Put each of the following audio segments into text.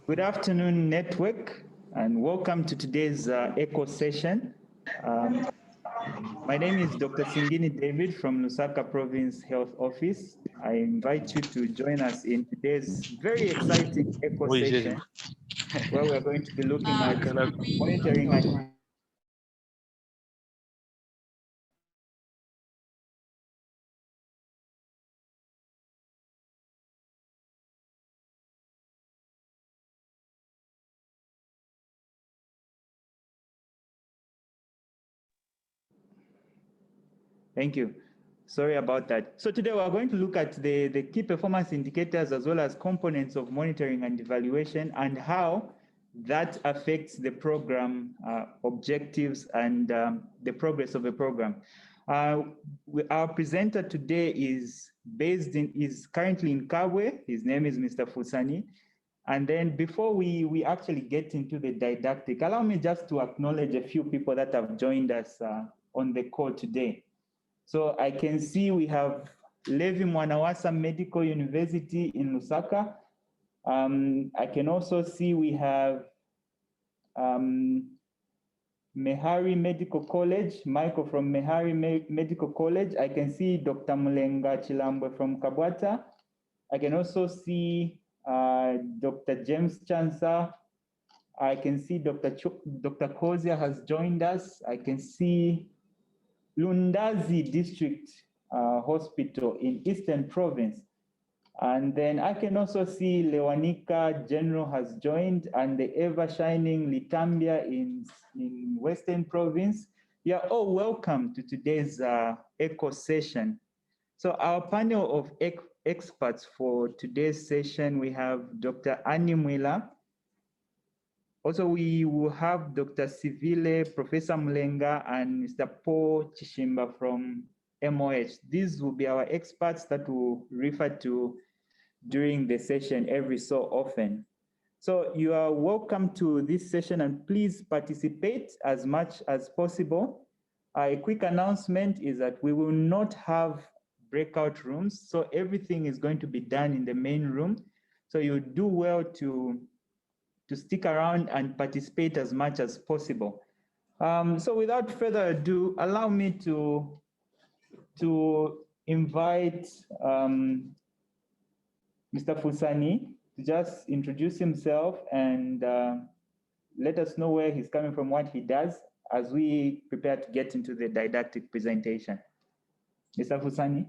Good afternoon, network, and welcome to today's echo session. My name is Dr. Singini David from Lusaka Province Health Office. I invite you to join us in today's very exciting echo session, where we're going to be looking at monitoring and Thank you. Sorry about that. So today we're going to look at the key performance indicators as well as components of monitoring and evaluation and how that affects the program objectives and the progress of the program. Our presenter today is currently in Kabwe. His name is Mr. FUNSANI. And then before we actually get into the didactic, allow me just to acknowledge a few people that have joined us on the call today. So I can see we have Levi Mwanawasa Medical University in Lusaka. I can also see we have Mehari Medical College, Michael from Mehari Medical College. I can see Dr. Mulenga Chilambwe from Kabwata. I can also see Dr. James Chansa. I can see Dr. Kozia has joined us. I can see Lundazi District Hospital in Eastern Province. And then I can also see Lewanika General has joined and the ever-shining Litambia in Western Province. You're all welcome to today's echo session. So our panel of experts for today's session, we have Dr. Annie Mwila. Also, we will have Dr. Sivile, Professor Mulenga, and Mr. Paul Chishimba from MOH. These will be our experts that we'll refer to during the session every so often. So you are welcome to this session and please participate as much as possible. A quick announcement is that we will not have breakout rooms. So everything is going to be done in the main room. So you do well to stick around and participate as much as possible. So without further ado, allow me to invite Mr. FUNSANI to just introduce himself and let us know where he's coming from, what he does, as we prepare to get into the didactic presentation. Mr. FUNSANI.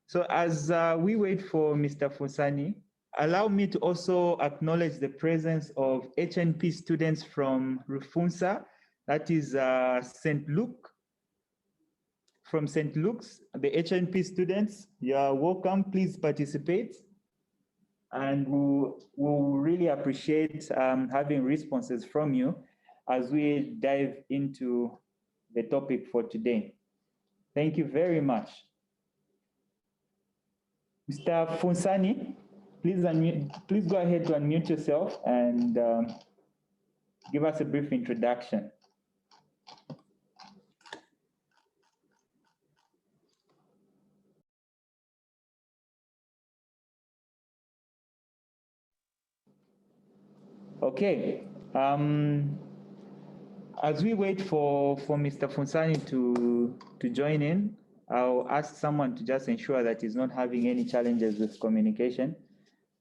So as we wait for Mr. FUNSANI, allow me to also acknowledge the presence of HNP students from Rufunsa, that is St. Luke. From St. Luke's, the HNP students, you are welcome, please participate. And we'll really appreciate having responses from you as we dive into the topic for today. Thank you very much. Mr. FUNSANI, please go ahead to unmute yourself and give us a brief introduction. Okay. As we wait for Mr. FUNSANI to join in, I'll ask someone to just ensure that he's not having any challenges with communication.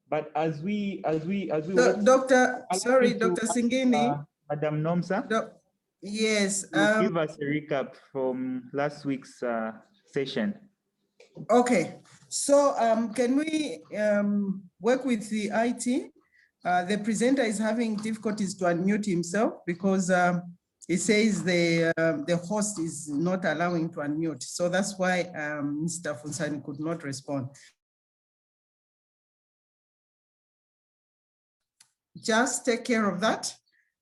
But as we Dr. Singini. Madam Nomsa. Yes. Give us a recap from last week's session. Okay. So can we work with the IT? The presenter is having difficulties to unmute himself because he says the host is not allowing to unmute. So that's why Mr. FUNSANI could not respond. Just take care of that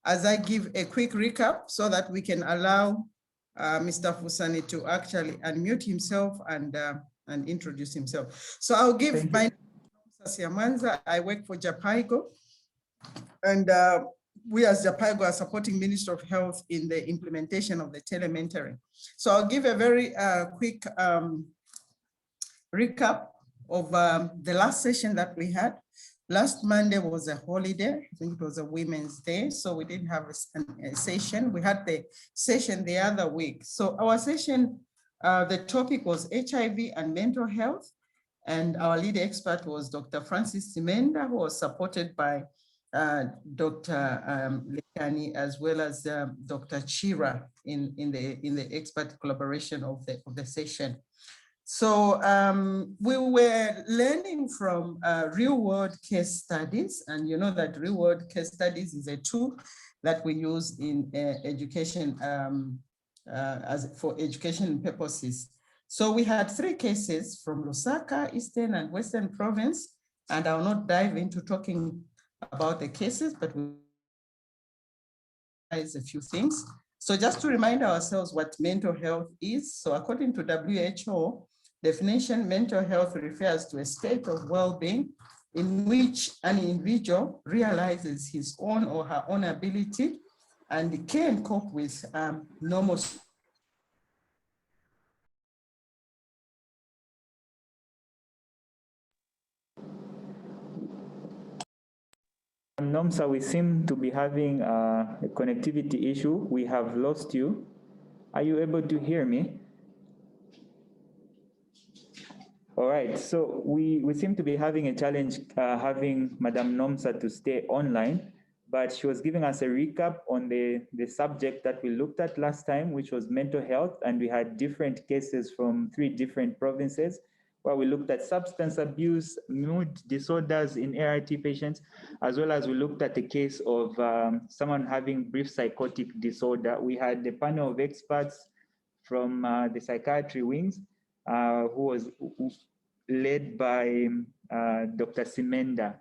as I give a quick recap so that we can allow Mr. FUNSANI to actually unmute himself and introduce himself. So I'll give my name is Siamanza. I work for JAPIGO, and we as JAPIGO are supporting Ministry of Health in the implementation of the telementoring. So I'll give a very quick recap of the last session that we had, Last Monday was a holiday. I think it was a Women's Day, so we didn't have a session. We had the session the other week. So our session, the topic was HIV and mental health. And our lead expert was Dr. Francis Simenda, who was supported by Dr. Lekani, as well as Dr. Chira in the expert collaboration of the session. So we were learning from real-world case studies, and you know that real-world case studies is a tool that we use in education for education purposes. So we had 3 cases from Lusaka, Eastern and Western Province, and I'll not dive into talking about the cases, but we a few things. So just to remind ourselves what mental health is. So according to WHO definition, mental health refers to a state of well-being in which an individual realizes his own or her own ability and can cope with normal. Nomsa, we seem to be having a connectivity issue. We have lost you. Are you able to hear me? All right, so we seem to be having a challenge having Madam Nomsa to stay online, but she was giving us a recap on the subject that we looked at last time, which was mental health, and we had different cases from 3 different provinces, where we looked at substance abuse, mood disorders in ART patients, as well as we looked at the case of someone having brief psychotic disorder. We had the panel of experts from the psychiatry wings, who was led by Dr. Simenda.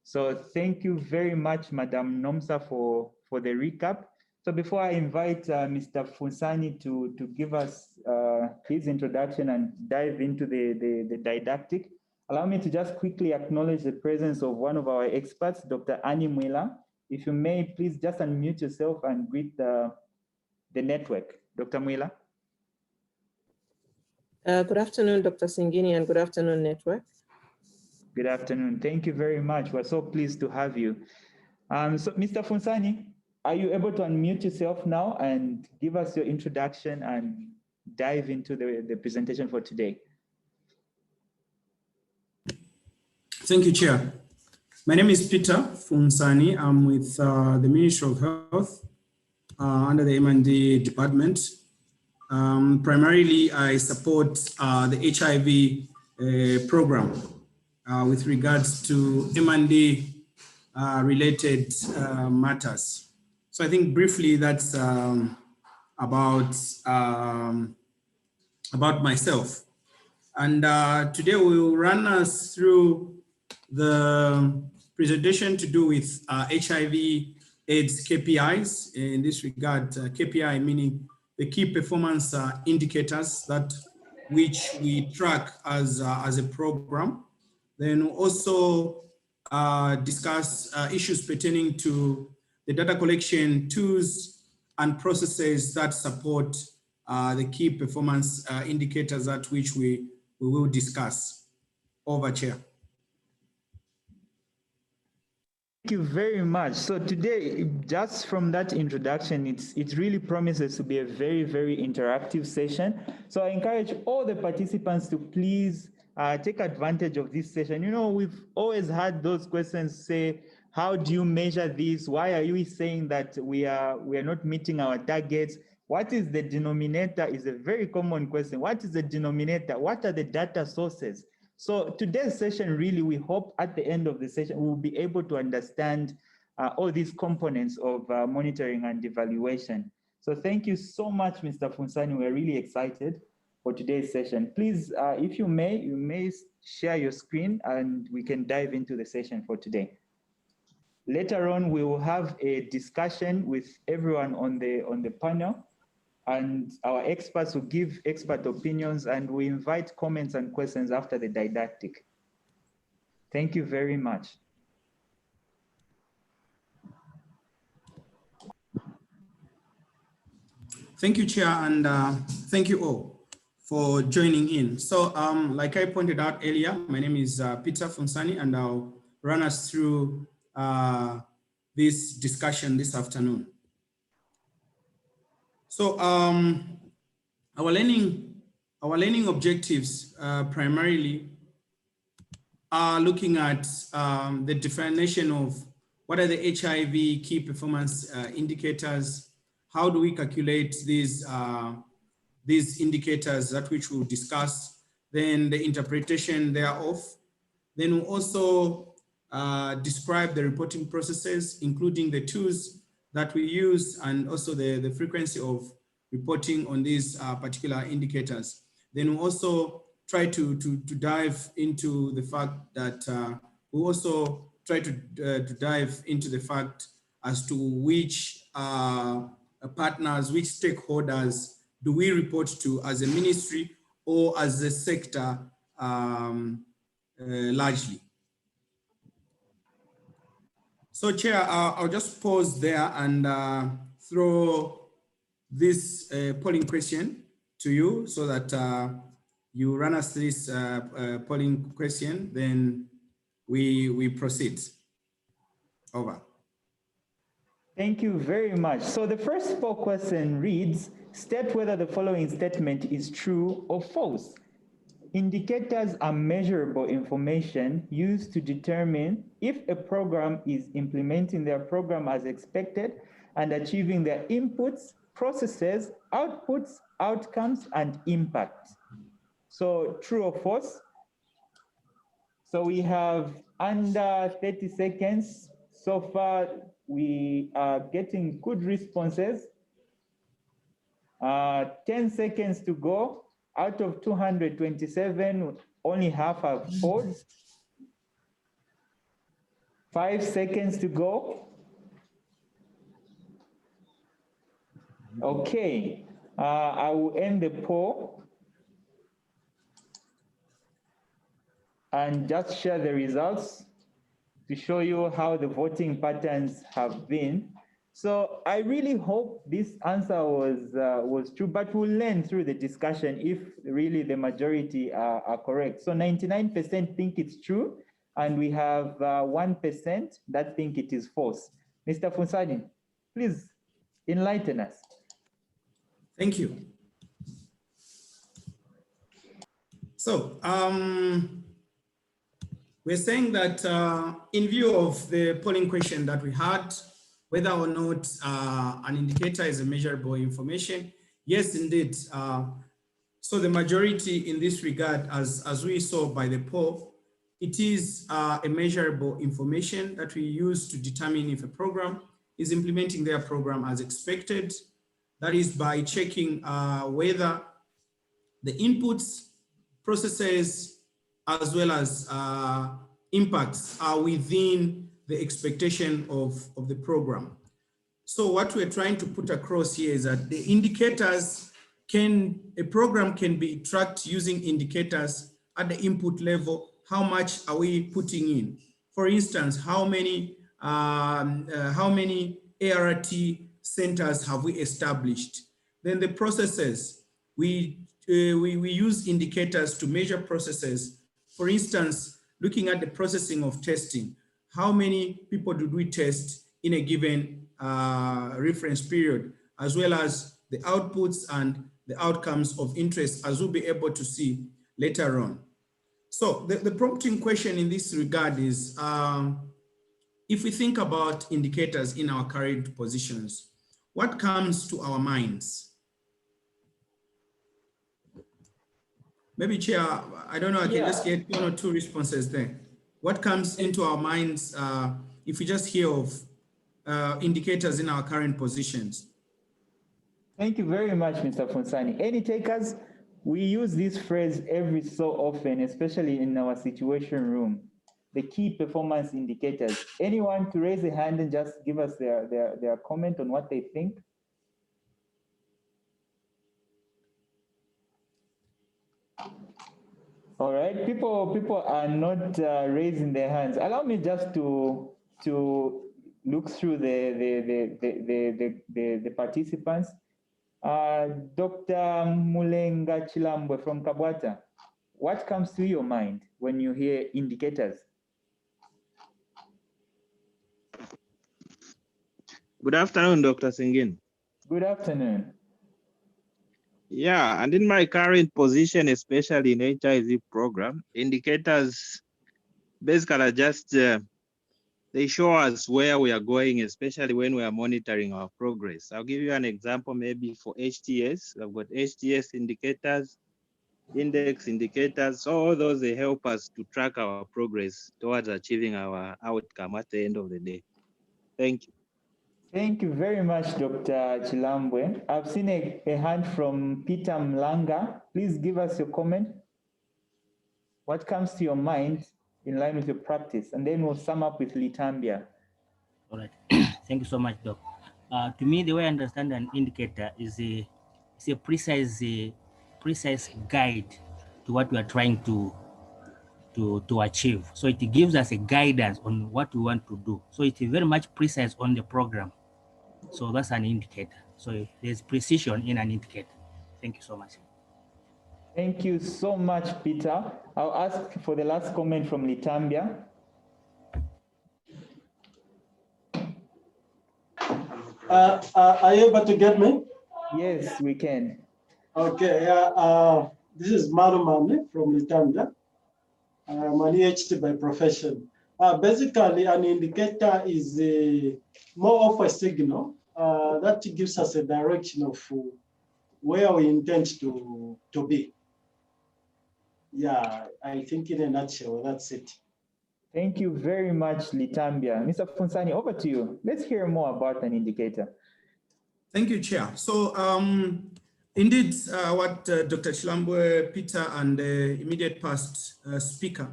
So thank you very much, Madam Nomsa, for the recap. So before I invite Mr. FUNSANI to give us his introduction and dive into the didactic, allow me to just quickly acknowledge the presence of one of our experts, Dr. Annie Mwila. If you may, please just unmute yourself and greet the network. Dr. Mwila. Good afternoon, Dr. Singini, and good afternoon, network. Good afternoon. Thank you very much. We're so pleased to have you. So Mr. FUNSANI, are you able to unmute yourself now and give us your introduction and dive into the presentation for today? Thank you, Chair. My name is Peter FUNSANI. I'm with the Ministry of Health under the M&E department. Primarily, I support the HIV program with regards to M&E related matters. So I think briefly that's about myself. And today we will run us through the presentation to do with HIV/AIDS KPIs. In this regard, KPI meaning the key performance indicators that which we track as a program. Then also discuss issues pertaining to the data collection tools and processes that support the key performance indicators that which we will discuss. Over, Chair. Thank you very much. So today, just from that introduction, it really promises to be a very, very interactive session. So I encourage all the participants to please take advantage of this session. You know, we've always had those questions say, how do you measure this? Why are you saying that we are not meeting our targets? What is the denominator is a very common question. What is the denominator? What are the data sources? So today's session, really, we hope at the end of the session, we will be able to understand all these components of monitoring and evaluation. So thank you so much, Mr. FUNSANI. We're really excited for today's session. Please, if you may share your screen and we can dive into the session for today. Later on, we will have a discussion with everyone on the panel, and our experts will give expert opinions, and we invite comments and questions after the didactic. Thank you very much. Thank you, Chair, and thank you all for joining in. So like I pointed out earlier, my name is Peter FUNSANI, and I'll run us through this discussion this afternoon. So our learning objectives primarily are looking at the definition of what are the HIV key performance indicators, how do we calculate these indicators, that which we'll discuss, then the interpretation thereof. Then we'll also describe the reporting processes, including the tools that we use and also the frequency of reporting on these particular indicators. Then we'll also try to dive into the fact that we also try to dive into the fact as to which partners, which stakeholders do we report to as a ministry or as a sector largely. So Chair, I'll just pause there and throw this polling question to you so that you run us this polling question, then we proceed. Over. Thank you very much. So the first poll question reads, state whether the following statement is true or false. Indicators are measurable information used to determine if a program is implementing their program as expected and achieving their inputs, processes, outputs, outcomes, and impact. So true or false? So we have under 30 seconds. So far, we are getting good responses. 10 seconds to go. Out of 227, only half have polled. 5 seconds to go. Okay, I will end the poll and just share the results to show you how the voting patterns have been. So I really hope this answer was true, but we'll learn through the discussion if really the majority are correct. So 99% think it's true, and we have 1% that think it is false. Mr. FUNSANI, please enlighten us. Thank you. So we're saying that in view of the polling question that we had, whether or not an indicator is a measurable information, yes, indeed. So the majority in this regard, as we saw by the poll, it is a measurable information that we use to determine if a program is implementing their program as expected. That is by checking whether the inputs, processes, as well as impacts are within the expectation of the program. So what we're trying to put across here is that the indicators a program can be tracked using indicators at the input level. How much are we putting in? For instance, how many ART centers have we established? Then the processes, we use indicators to measure processes. For instance, looking at the processing of testing, how many people did we test in a given reference period, as well as the outputs and the outcomes of interest, as we'll be able to see later on. So the prompting question in this regard is, if we think about indicators in our current positions, what comes to our minds? Maybe Chair, I don't know, I can just get 1 or 2 responses there. What comes into our minds if we just hear of indicators in our current positions? Thank you very much, Mr. FUNSANI. Any takers? We use this phrase every so often, especially in our situation room. The key performance indicators. Anyone to raise a hand and just give us their comment on what they think? All right, people are not raising their hands. Allow me just to look through the participants. Dr. Mulenga Chilambwe from Kabwata, what comes to your mind when you hear indicators? Good afternoon, Dr. Singin. Good afternoon. Yeah, and in my current position, especially in HIV program, indicators basically are just, they show us where we are going, especially when we are monitoring our progress. I'll give you an example, maybe for HTS. I've got HTS indicators, index indicators. So all those, they help us to track our progress towards achieving our outcome at the end of the day. Thank you. Thank you very much, Dr. Chilambwe. I've seen a hand from Peter Mlanga. Please give us your comment. What comes to your mind in line with your practice? And then we'll sum up with Litambia. All right. Thank you so much, Doc. To me, the way I understand an indicator is a precise guide to what we are trying to achieve. So it gives us a guidance on what we want to do. So it's very much precise on the program. So that's an indicator. So there's precision in an indicator. Thank you so much. Thank you so much, Peter. I'll ask for the last comment from Litambia. Are you able to get me? Yes, we can. Okay, this is Marumane from Litambia. I'm an EHT by profession. Basically, an indicator is more of a signal that gives us a direction of where we intend to be. Yeah, I think in a nutshell, that's it. Thank you very much, Litambia. Mr. FUNSANI, over to you. Let's hear more about an indicator. Thank you, Chair. So indeed, what Dr. Chilambwe, Peter, and the immediate past speaker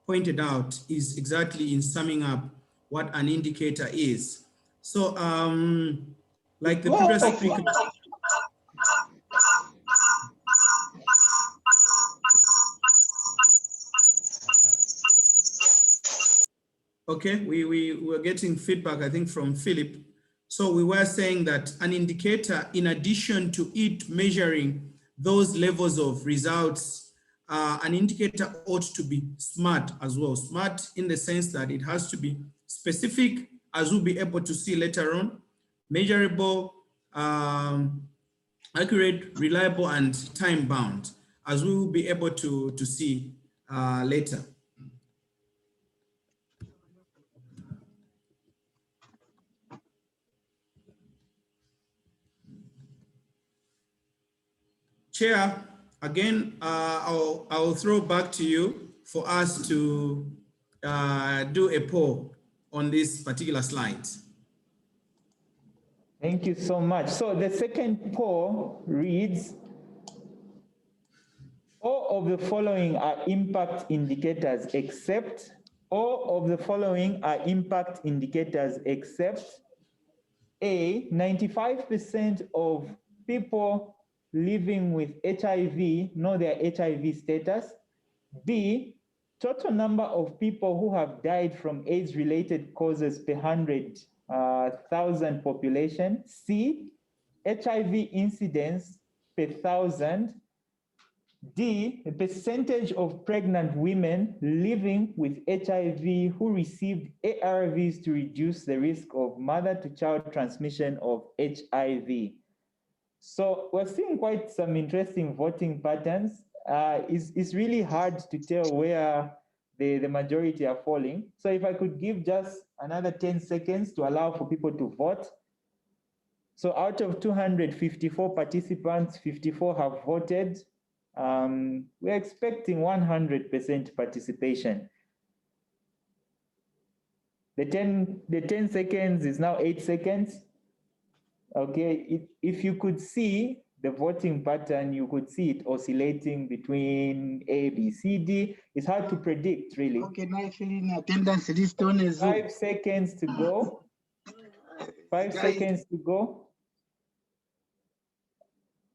pointed out is exactly in summing up what an indicator is. So like the previous speaker, okay, we were getting feedback, I think, from Philip. So we were saying that an indicator, in addition to it measuring those levels of results, an indicator ought to be smart as well. Smart in the sense that it has to be specific, as we'll be able to see later on, measurable, accurate, reliable, and time-bound, as we will be able to see later. Chair, again, I'll throw back to you for us to do a poll on this particular slide. Thank you so much. So the second poll reads, all of the following are impact indicators except, all of the following are impact indicators except A, 95% of people living with HIV know their HIV status. B, total number of people who have died from AIDS-related causes per 100,000 population. C, HIV incidence per 1,000. D, the percentage of pregnant women living with HIV who received ARVs to reduce the risk of mother-to-child transmission of HIV. So we're seeing quite some interesting voting patterns. It's really hard to tell where the majority are falling. So if I could give just another 10 seconds to allow for people to vote. So out of 254 participants, 54 have voted. We're expecting 100% participation. The 10 seconds is now 8 seconds. Okay, if you could see the voting pattern, you could see it oscillating between A, B, C, D. It's hard to predict, really. Okay, now filling attendance list on a Zoom. 5 seconds to go. 5 seconds to go.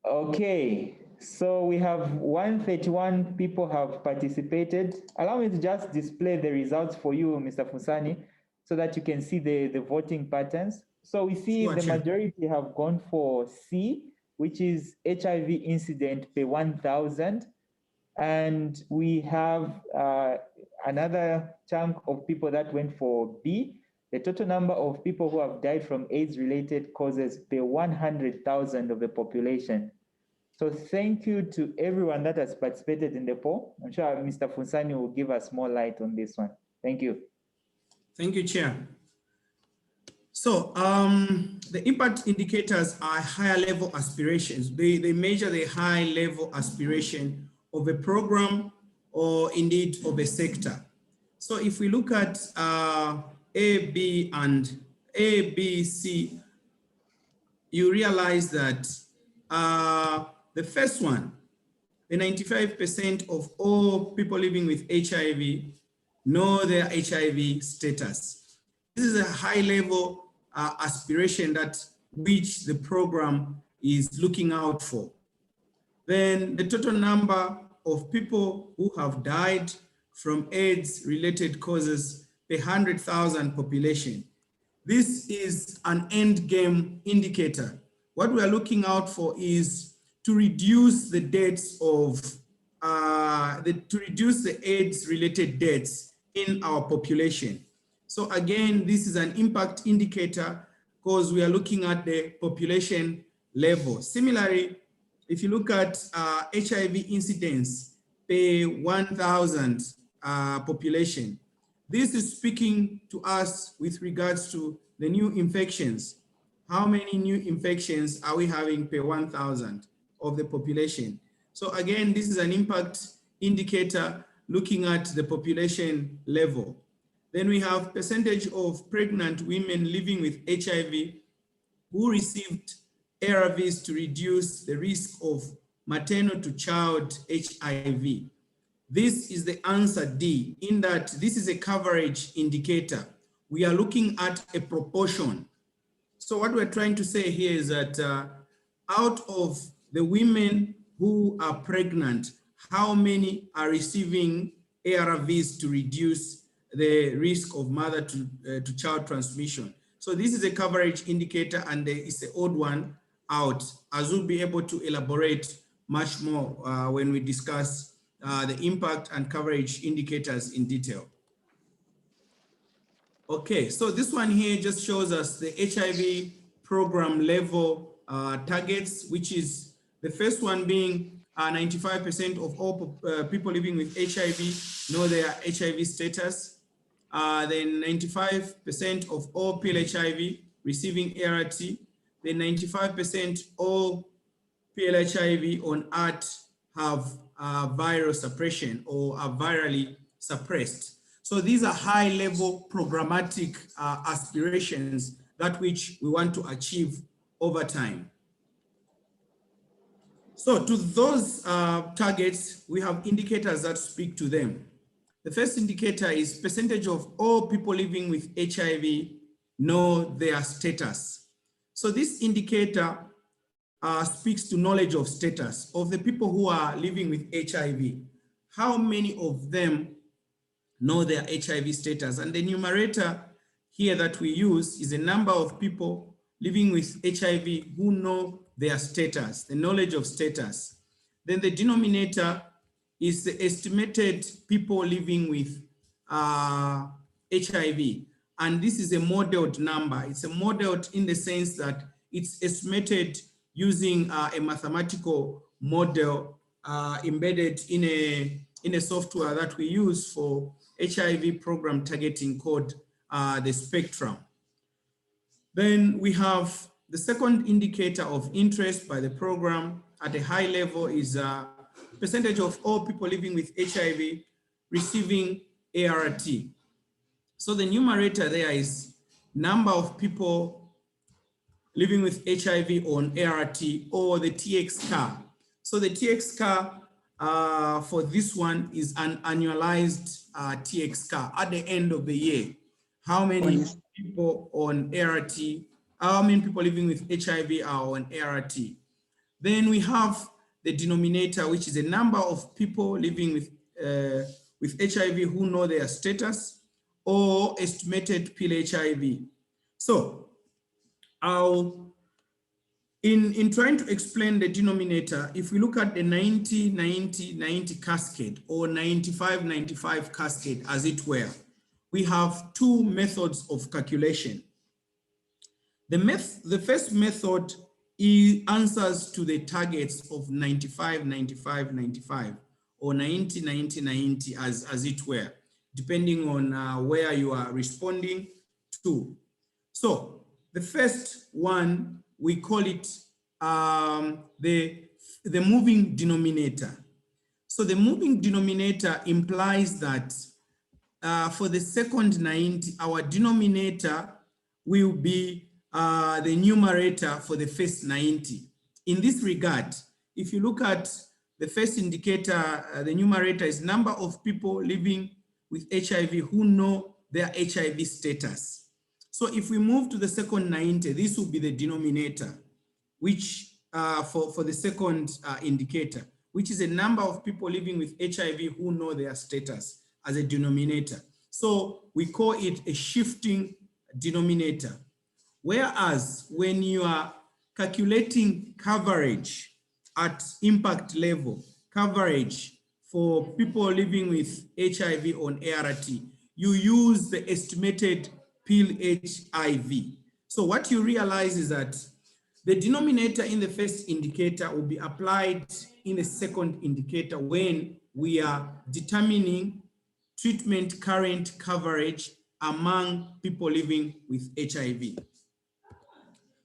Okay, so we have 131 people have participated. Allow me to just display the results for you, Mr. FUNSANI, so that you can see the voting patterns. So we see the majority have gone for C, which is HIV incident per 1,000. And we have another chunk of people that went for B, the total number of people who have died from AIDS-related causes per 100,000 of the population. So thank you to everyone that has participated in the poll. I'm sure Mr. FUNSANI will give us more light on this one. Thank you. Thank you, Chair. So the impact indicators are higher level aspirations. They measure the high level aspiration of a program or indeed of a sector. So if we look at A, B, C, you realize that the first one, the 95% of all people living with HIV know their HIV status. This is a high level aspiration that which the program is looking out for. Then the total number of people who have died from AIDS related causes per 100,000 population. This is an end game indicator. What we are looking out for is to reduce the deaths of, to reduce the AIDS related deaths in our population. So again, this is an impact indicator because we are looking at the population level. Similarly, if you look at HIV incidence per 1,000 population, this is speaking to us with regards to the new infections. How many new infections are we having per 1,000 of the population? So again, this is an impact indicator looking at the population level. Then we have percentage of pregnant women living with HIV who received ARVs to reduce the risk of maternal to child HIV. This is the answer D, in that this is a coverage indicator. We are looking at a proportion. So what we're trying to say here is that out of the women who are pregnant, how many are receiving ARVs to reduce the risk of mother to child transmission? So this is a coverage indicator, and it's an odd one out, as we'll be able to elaborate much more when we discuss the impact and coverage indicators in detail. Okay, so this one here just shows us the HIV program level targets, which is the first one being 95% of all people living with HIV know their HIV status. Then 95% of all PLHIV receiving ART. Then 95% all PLHIV on ART have viral suppression or are virally suppressed. So these are high level programmatic aspirations that which we want to achieve over time. So to those targets, we have indicators that speak to them. The first indicator is percentage of all people living with HIV know their status. So this indicator speaks to knowledge of status of the people who are living with HIV. How many of them know their HIV status? And the numerator here that we use is the number of people living with HIV who know their status, the knowledge of status. Then the denominator is the estimated people living with HIV. And this is a modeled number. It's a modeled in the sense that it's estimated using a mathematical model embedded in a software that we use for HIV program targeting called the Spectrum. Then we have the second indicator of interest by the program at a high level is percentage of all people living with HIV receiving ART. So the numerator there is number of people living with HIV on ART or the TX car. So the TX car for this one is an annualized TX car at the end of the year. How many people on ART, how many people living with HIV are on ART? Then we have the denominator, which is the number of people living with HIV who know their status or estimated PLHIV. So in trying to explain the denominator, if we look at the 90-90-90 cascade or 95-95 cascade, as it were, we have two methods of calculation. The first method answers to the targets of 95, 95, 95, or 90, 90, 90 as it were, depending on where you are responding to. So the first one, we call it the moving denominator. So the moving denominator implies that for the second 90, our denominator will be the numerator for the first 90. In this regard, if you look at the first indicator, the numerator is number of people living with HIV who know their HIV status. So if we move to the second 90, this will be the denominator, which for the second indicator, which is a number of people living with HIV who know their status as a denominator. So we call it a shifting denominator. Whereas when you are calculating coverage at impact level, coverage for people living with HIV on ART, you use the estimated pill HIV. So what you realize is that the denominator in the first indicator will be applied in the second indicator when we are determining treatment current coverage among people living with HIV.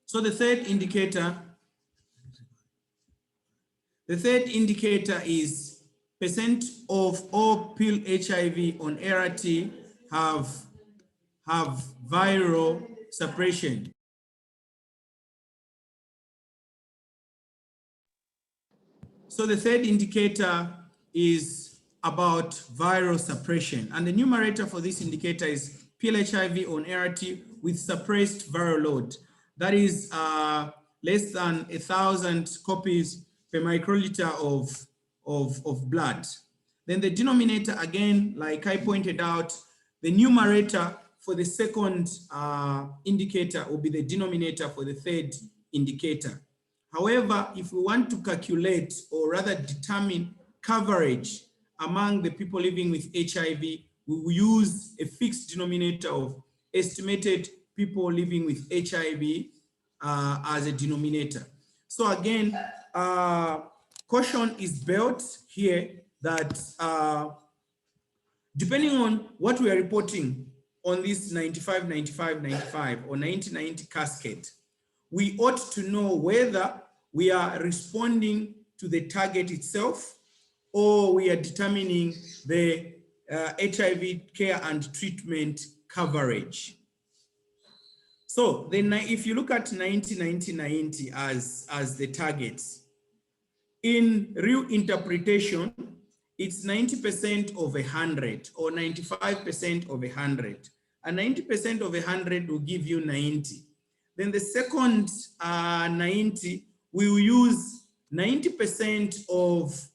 So the third indicator is percent of all pill HIV on ART have viral suppression. So the third indicator is about viral suppression, and the numerator for this indicator is pill HIV on ART with suppressed viral load. That is less than 1,000 copies per microliter of blood. Then the denominator, again, like I pointed out, the numerator for the second indicator will be the denominator for the third indicator. However, if we want to calculate or rather determine coverage among the people living with HIV, we will use a fixed denominator of estimated people living with HIV as a denominator. So again, caution is built here that depending on what we are reporting on this 95, 95, 95 or 90, 90 cascade, we ought to know whether we are responding to the target itself or we are determining the HIV care and treatment coverage. So then if you look at 90, 90, 90 as the targets, in real interpretation, it's 90% of 100 or 95% of 100. And 90% of 100 will give you 90. Then the second 90, we will use 90% of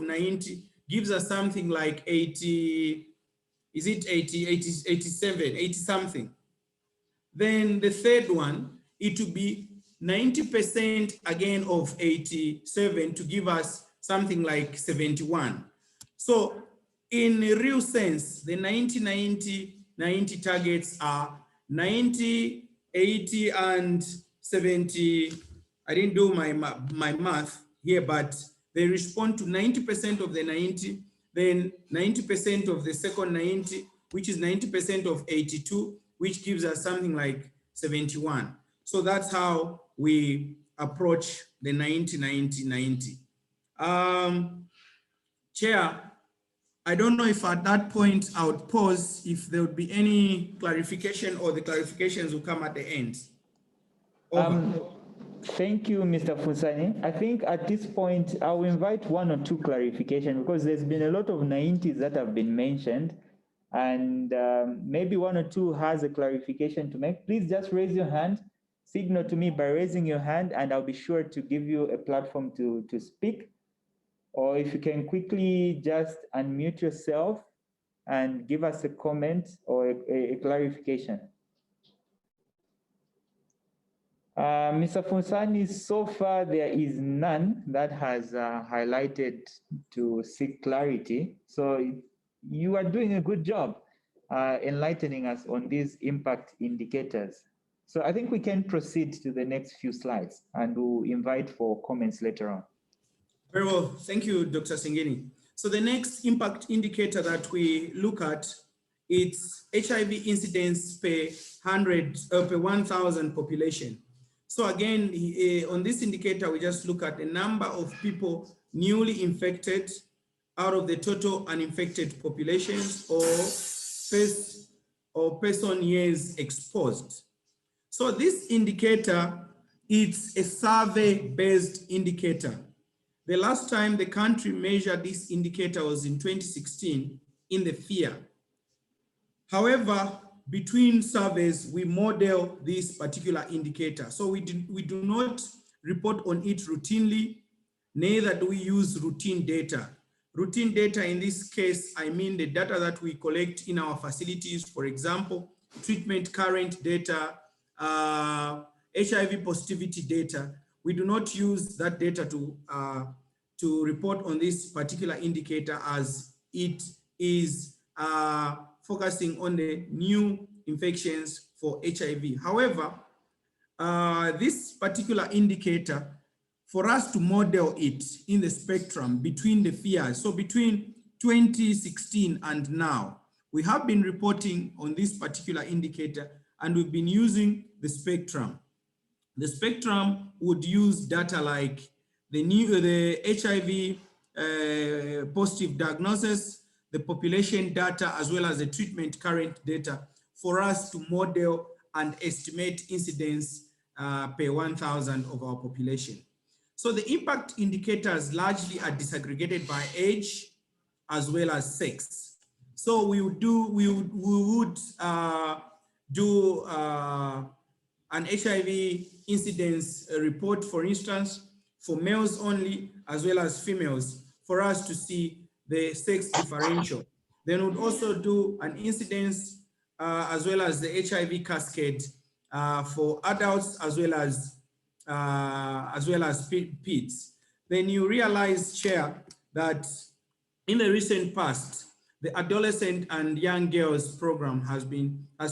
90 gives us something like 80, is it 80, 87, 80 something. Then the third one, it will be 90% again of 87 to give us something like 71. So in a real sense, the 90, 90, 90 targets are 90, 80, and 70. I didn't do my math here, but they respond to 90% of the 90, then 90% of the second 90, which is 90% of 82, which gives us something like 71. So that's how we approach the 90, 90, 90. Chair, I don't know if at that point I would pause if there would be any clarification or the clarifications will come at the end. Thank you, Mr. FUNSANI. I think at this point, I'll invite one or two clarifications because there's been a lot of 90s that have been mentioned, and maybe one or two has a clarification to make. Please just raise your hand, signal to me by raising your hand, and I'll be sure to give you a platform to speak. Or if you can quickly just unmute yourself and give us a comment or a clarification. Mr. FUNSANI, so far there is none that has highlighted to seek clarity. So you are doing a good job enlightening us on these impact indicators. So I think we can proceed to the next few slides and we'll invite for comments later on. Very well, thank you, Dr. Singini. So the next impact indicator that we look at, it's HIV incidence per 1,000 population. So again, on this indicator, we just look at the number of people newly infected out of the total uninfected populations or person years exposed. So this indicator, it's a survey-based indicator. The last time the country measured this indicator was in 2016 in the FIA. However, between surveys, we model this particular indicator. So we do not report on it routinely, neither do we use routine data. Routine data in this case, I mean the data that we collect in our facilities, for example, treatment current data, HIV positivity data. We do not use that data to report on this particular indicator, as it is focusing on the new infections for HIV. However, this particular indicator, for us to model it in the spectrum between the FIAs, so between 2016 and now, we have been reporting on this particular indicator and we've been using the spectrum. The spectrum would use data like the HIV positive diagnosis, the population data, as well as the treatment current data for us to model and estimate incidence per 1,000 of our population. So the impact indicators largely are disaggregated by age as well as sex. So we would do an HIV incidence report, for instance, for males only as well as females, for us to see the sex differential. Then we'd also do an incidence as well as the HIV cascade for adults as well as PIDs. Then you realize, Chair, that in the recent past, the adolescent and young girls program has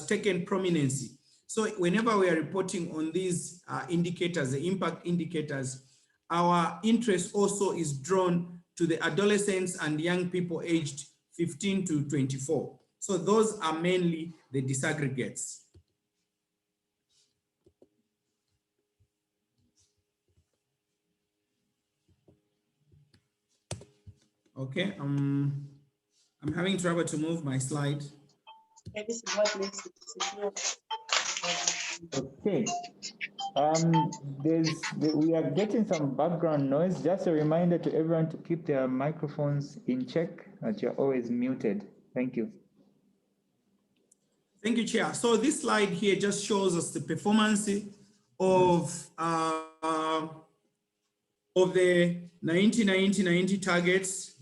taken prominence. So whenever we are reporting on these indicators, the impact indicators, our interest also is drawn to the adolescents and young people aged 15 to 24. So those are mainly the disaggregates. Okay, I'm having trouble to move my slide. Okay. We are getting some background noise. Just a reminder to everyone to keep their microphones in check, that you're always muted. Thank you. Thank you, Chair. So this slide here just shows us the performance of the 90 targets.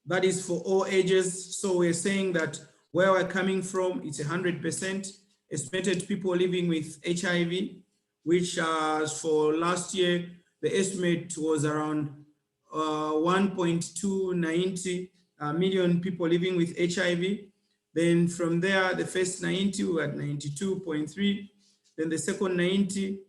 That is for all ages. So we're saying that where we're coming from, it's 100% estimated people living with HIV, which for last year, the estimate was around 1.290 million people living with HIV. Then from there, the first 90, we had 92.3. Then the second 90,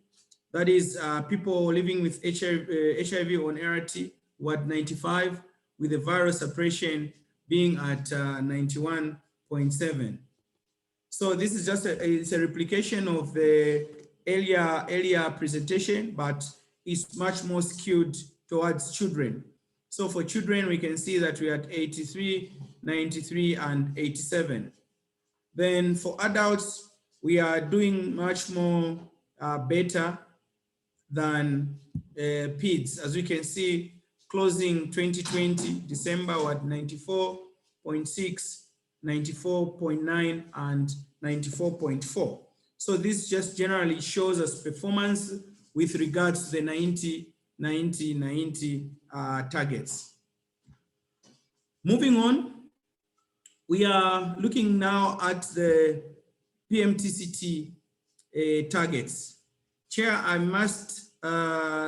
that is people living with HIV on ART, we had 95, with the viral suppression being at 91.7. So this is just it's a replication of the earlier presentation, but it's much more skewed towards children. So for children, we can see that we are at 83, 93, and 87. Then for adults, we are doing much more better than PIDs. As we can see, closing 2020, December, we're at 94.6, 94.9, and 94.4. So this just generally shows us performance with regards to the 90 targets. Moving on, we are looking now at the PMTCT targets. Chair, I must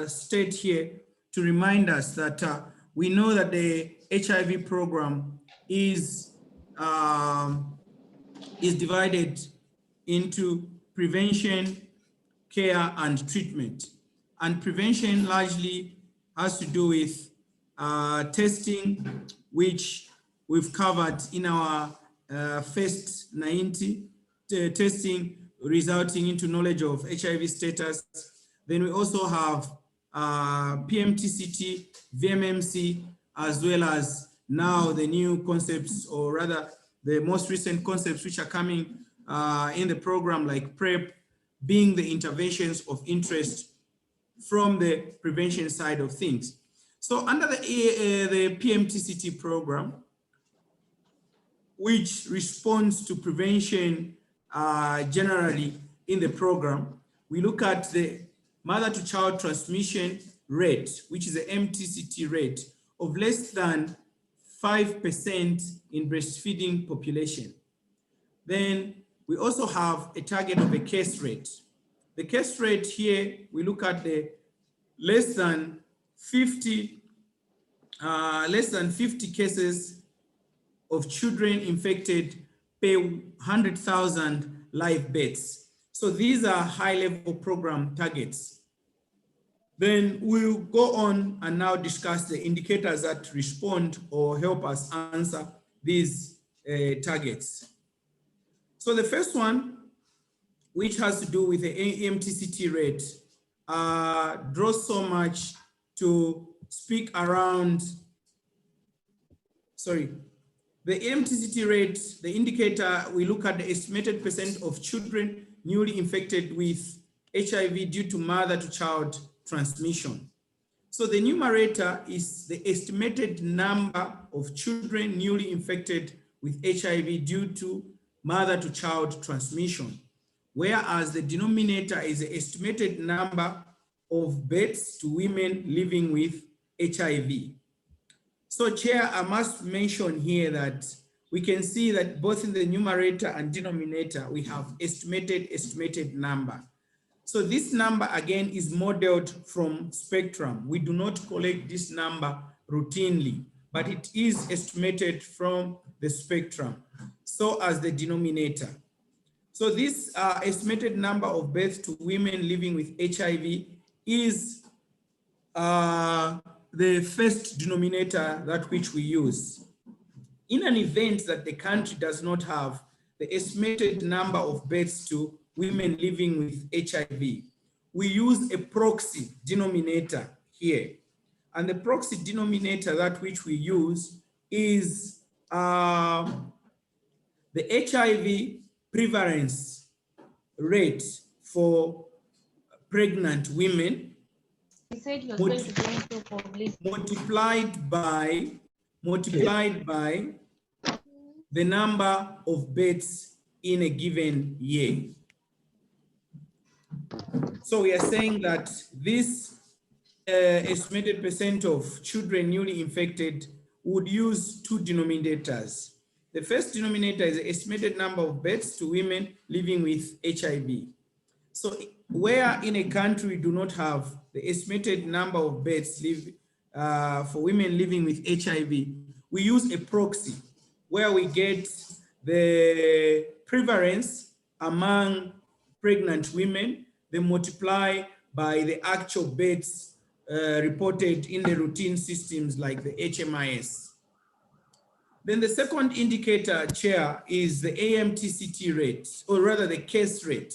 state here to remind us that we know that the HIV program is is divided into prevention, care, and treatment. And prevention largely has to do with testing, which we've covered in our first 90, testing resulting into knowledge of HIV status. Then we also have PMTCT, VMMC, as well as now the new concepts, or rather the most recent concepts which are coming in the program, like PrEP, being the interventions of interest from the prevention side of things. So under the PMTCT program, which responds to prevention generally in the program, we look at the mother-to-child transmission rate, which is the MTCT rate of less than 5% in breastfeeding population. Then we also have a target of a case rate. The case rate here, we look at the less than 50 cases of children infected per 100,000 live births. So these are high-level program targets. Then we'll go on and now discuss the indicators that respond or help us answer these targets. So the first one, which has to do with the MTCT rate, draws so much to speak around, the MTCT rate, the indicator, we look at the estimated percent of children newly infected with HIV due to mother-to-child transmission. So the numerator is the estimated number of children newly infected with HIV due to mother-to-child transmission, whereas the denominator is the estimated number of births to women living with HIV. So Chair, I must mention here that we can see that both in the numerator and denominator, we have estimated number. So this number again is modeled from spectrum. We do not collect this number routinely, but it is estimated from the spectrum, so as the denominator. So this estimated number of births to women living with HIV is the first denominator that which we use. In an event that the country does not have the estimated number of births to women living with HIV, we use a proxy denominator here. And the proxy denominator that which we use is the HIV prevalence rate for pregnant women multiplied by the number of births in a given year. So we are saying that this estimated percent of children newly infected would use two denominators. The first denominator is the estimated number of births to women living with HIV. So where in a country we do not have the estimated number of births for women living with HIV, we use a proxy where we get the prevalence among pregnant women, then multiply by the actual births reported in the routine systems like the HMIS. Then the second indicator, Chair, is the AMTCT rate, or rather the case rate.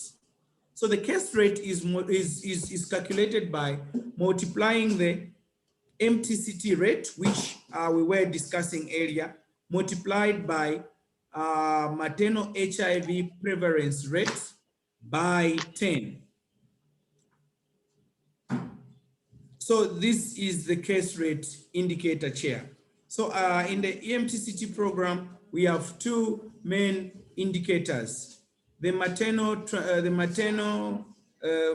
So the case rate is calculated by multiplying the MTCT rate, which we were discussing earlier, multiplied by maternal HIV prevalence rate by 10. So this is the case rate indicator, Chair. So in the EMTCT program, we have two main indicators: the maternal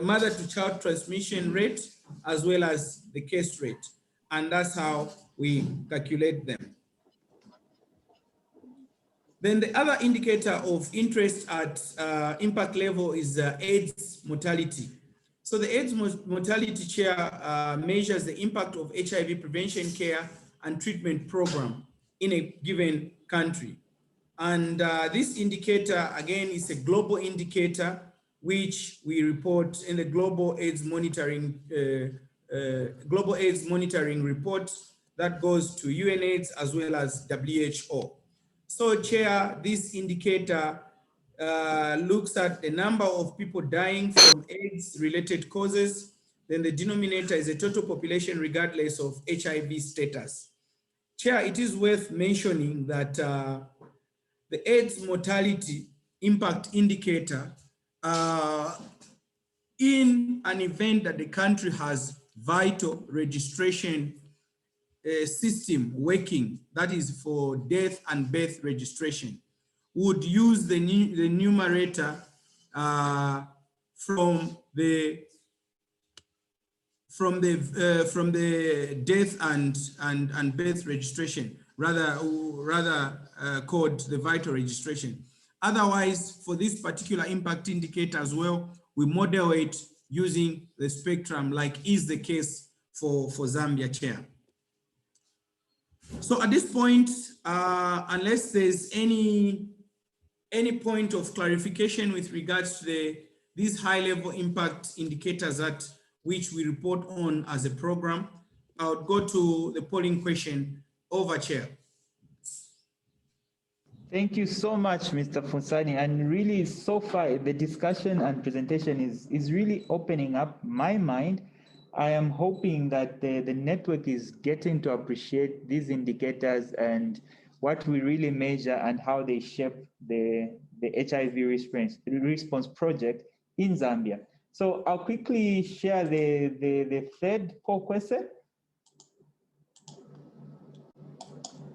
mother-to-child transmission rate, as well as the case rate, and that's how we calculate them. Then the other indicator of interest at impact level is AIDS mortality. So the AIDS mortality, Chair, measures the impact of HIV prevention care and treatment program in a given country. And this indicator, again, is a global indicator, which we report in the Global AIDS Monitoring Report that goes to UNAIDS as well as WHO. So, Chair, this indicator looks at the number of people dying from AIDS-related causes. Then the denominator is the total population regardless of HIV status. Chair, it is worth mentioning that the AIDS mortality impact indicator in an event that the country has vital registration system working, that is for death and birth registration, would use the numerator from the death and birth registration, rather called the vital registration. Otherwise, for this particular impact indicator as well, we model it using the spectrum, like is the case for Zambia, Chair. So at this point, unless there's any point of clarification with regards to these high-level impact indicators that which we report on as a program, I would go to the polling question. Over, Chair. Thank you so much, Mr. FUNSANI. And really, so far, the discussion and presentation is really opening up my mind. I am hoping that the network is getting to appreciate these indicators and what we really measure and how they shape the HIV response project in Zambia. So I'll quickly share the third poll question.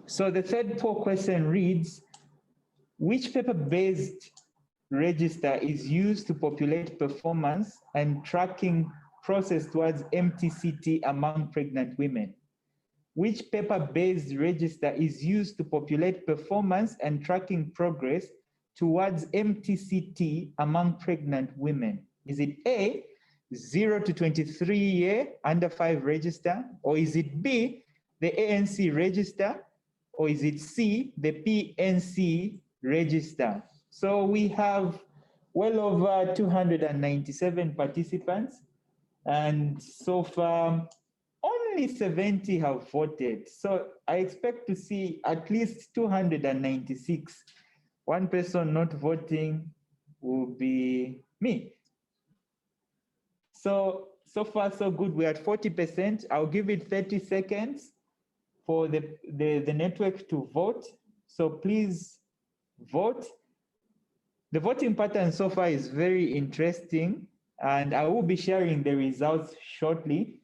So the third poll question reads, which paper-based register is used to populate performance and tracking process towards MTCT among pregnant women? Which paper-based register is used to populate performance and tracking progress towards MTCT among pregnant women? Is it A, 0 to 23 year under 5 register, or is it B, the ANC register, or is it C, the PNC register? So we have well over 297 participants, and so far only 70 have voted. So I expect to see at least 296. One person not voting will be me. So far so good. We're at 40%. I'll give it 30 seconds for the network to vote. So please vote. The voting pattern so far is very interesting, and I will be sharing the results shortly.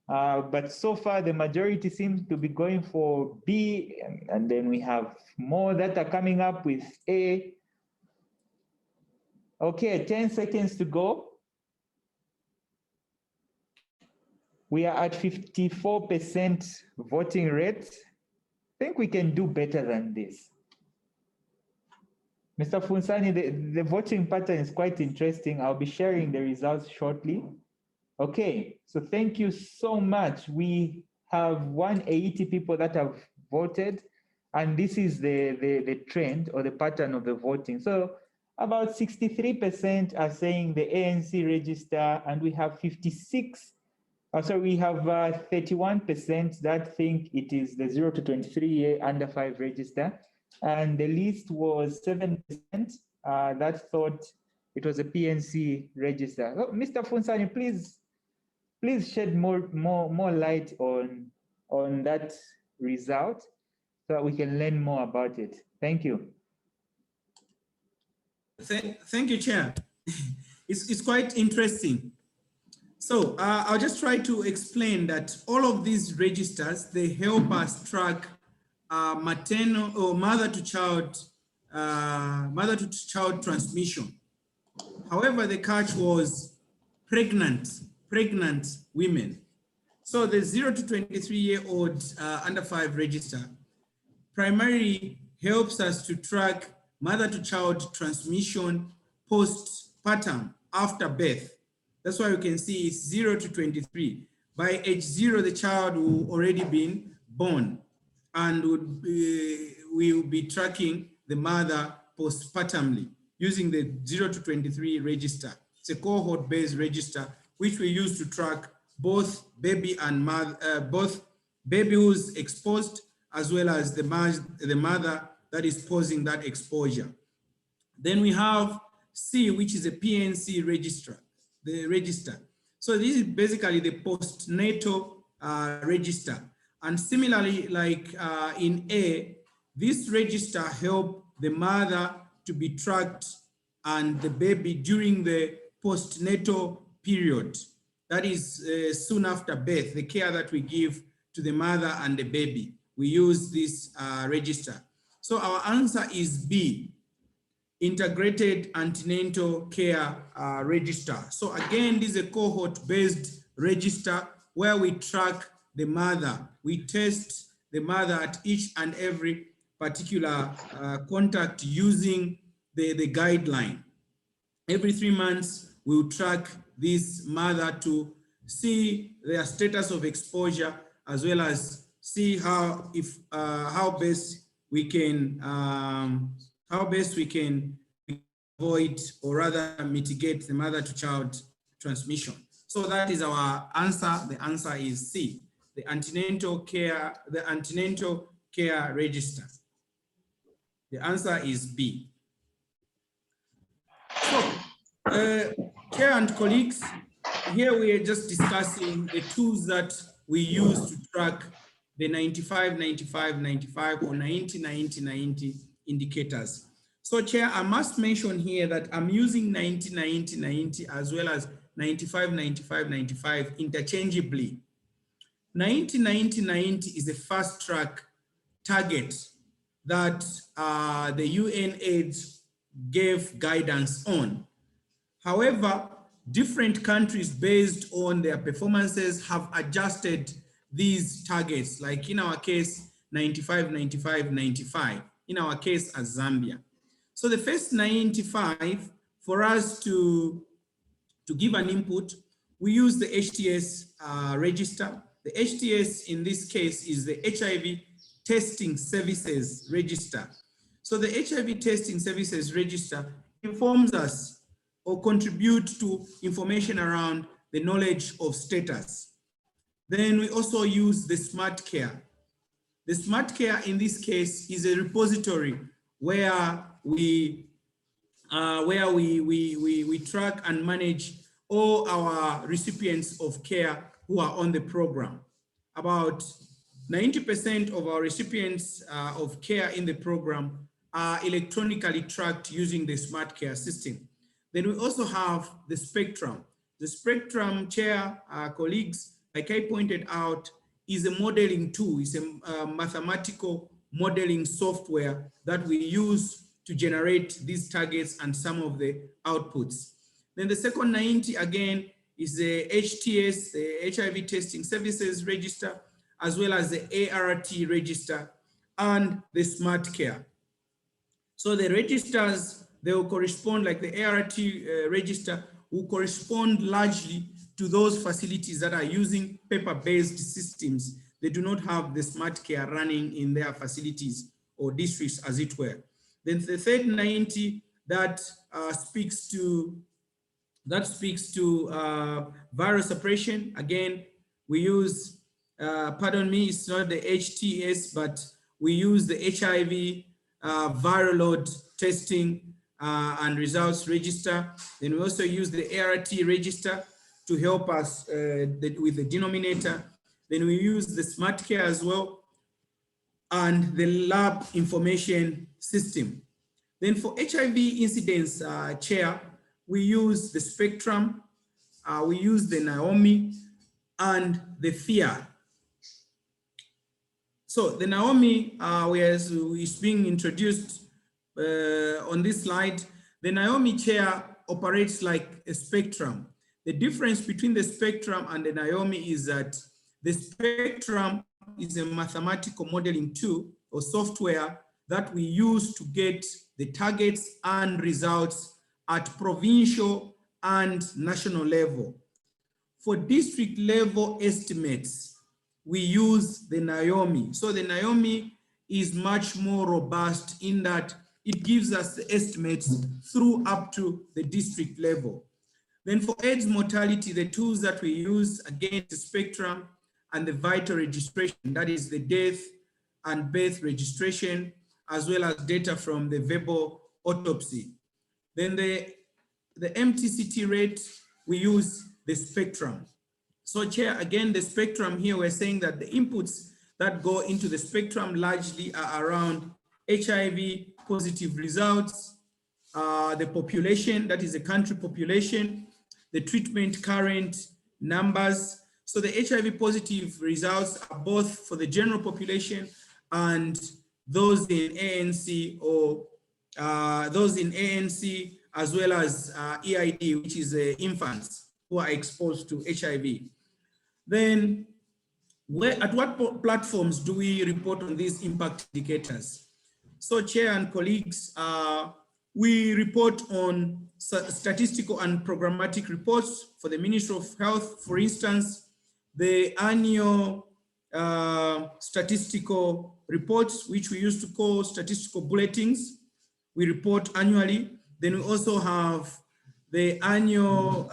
But so far the majority seems to be going for B, and then we have more that are coming up with A. Okay, 10 seconds to go. We are at 54% voting rate. I think we can do better than this. Mr. FUNSANI, the voting pattern is quite interesting. I'll be sharing the results shortly. Okay, so thank you so much. We have 180 people that have voted, and this is the trend or the pattern of the voting. So about 63% are saying the ANC register, and we have 31% that think it is the 0 to 23 year under 5 register. And the list was 7% that thought it was a PNC register. Oh, Mr. FUNSANI, please shed more light on that result so that we can learn more about it. Thank you. Thank you, Chair. It's quite interesting. So I'll just try to explain that all of these registers, they help us track maternal or mother-to-child transmission. However, the catch was pregnant women. So the 0 to 23-year-old under 5 register primarily helps us to track mother-to-child transmission postpartum after birth. That's why you can see it's 0 to 23. By age 0, the child will already been born and we will be tracking the mother postpartumly using the 0 to 23 register. It's a cohort-based register which we use to track both baby and mother, both baby who's exposed as well as the mother that is posing that exposure. Then we have C, which is a PNC register, the register. So this is basically the postnatal register. And similarly, like in A, this register help the mother to be tracked and the baby during the postnatal period. That is soon after birth, the care that we give to the mother and the baby. We use this register. So our answer is B, integrated antenatal care register. So again, this is a cohort-based register where we track the mother. We test the mother at each and every particular contact using the guideline. Every 3 months, we'll track this mother to see their status of exposure, as well as see how best we can avoid or rather mitigate the mother to child transmission. So that is our answer. The answer is C, the antenatal care register. The answer is B. So, Chair and colleagues, here we are just discussing the tools that we use to track the 95, 95, 95 or 90, 90, 90 indicators. So Chair, I must mention here that I'm using 90, 90, 90 as well as 95, 95, 95 interchangeably. 90, 90, 90 is a fast track target that the UNAIDS gave guidance on. However, different countries based on their performances have adjusted these targets, like in our case, 95, 95, 95, in our case as Zambia. So the first 95, for us to give an input, we use the HTS register. The HTS in this case is the HIV Testing Services Register. So the HIV Testing Services Register informs us or contribute to information around the knowledge of status. Then we also use the Smart Care. The Smart Care in this case is a repository where we track and manage all our recipients of care who are on the program. About 90% of our recipients of care in the program are electronically tracked using the Smart Care system. Then we also have the Spectrum. The Spectrum, Chair, colleagues, like I pointed out, is a modeling tool. It's a mathematical modeling software that we use to generate these targets and some of the outputs. Then the second 90, again, is the HTS, the HIV Testing Services Register, as well as the ART register and the Smart Care. So the registers, they will correspond, like the ART register will correspond largely to those facilities that are using paper-based systems. They do not have the Smart Care running in their facilities or districts, as it were. Then the third 90 that speaks to virus suppression. Again, we use, pardon me, it's not the HTS, but we use the HIV viral load testing and results register. Then we also use the ART register to help us with the denominator. Then we use the Smart Care as well, and the lab information system. Then for HIV incidence, Chair, we use the Spectrum, we use the Naomi, and the FIA. So the Naomi is being introduced on this slide. The Naomi, Chair, operates like a Spectrum. The difference between the Spectrum and the Naomi is that the Spectrum is a mathematical modeling tool or software that we use to get the targets and results at provincial and national level. For district level estimates, we use the Naomi. So the Naomi is much more robust in that it gives us the estimates through up to the district level. Then for AIDS mortality, the tools that we use, again, the spectrum and the vital registration, that is the death and birth registration, as well as data from the verbal autopsy. Then the MTCT rate, we use the spectrum. So Chair, again, the spectrum here, we're saying that the inputs that go into the spectrum largely are around HIV positive results, the population, that is the country population, the treatment current numbers. So the HIV positive results are both for the general population and those in ANC or those in ANC, as well as EID, which is infants who are exposed to HIV. Then at what platforms do we report on these impact indicators? So Chair and colleagues, we report on statistical and programmatic reports for the Ministry of Health. For instance, the annual statistical reports, which we used to call statistical bulletins, we report annually. Then we also have the annual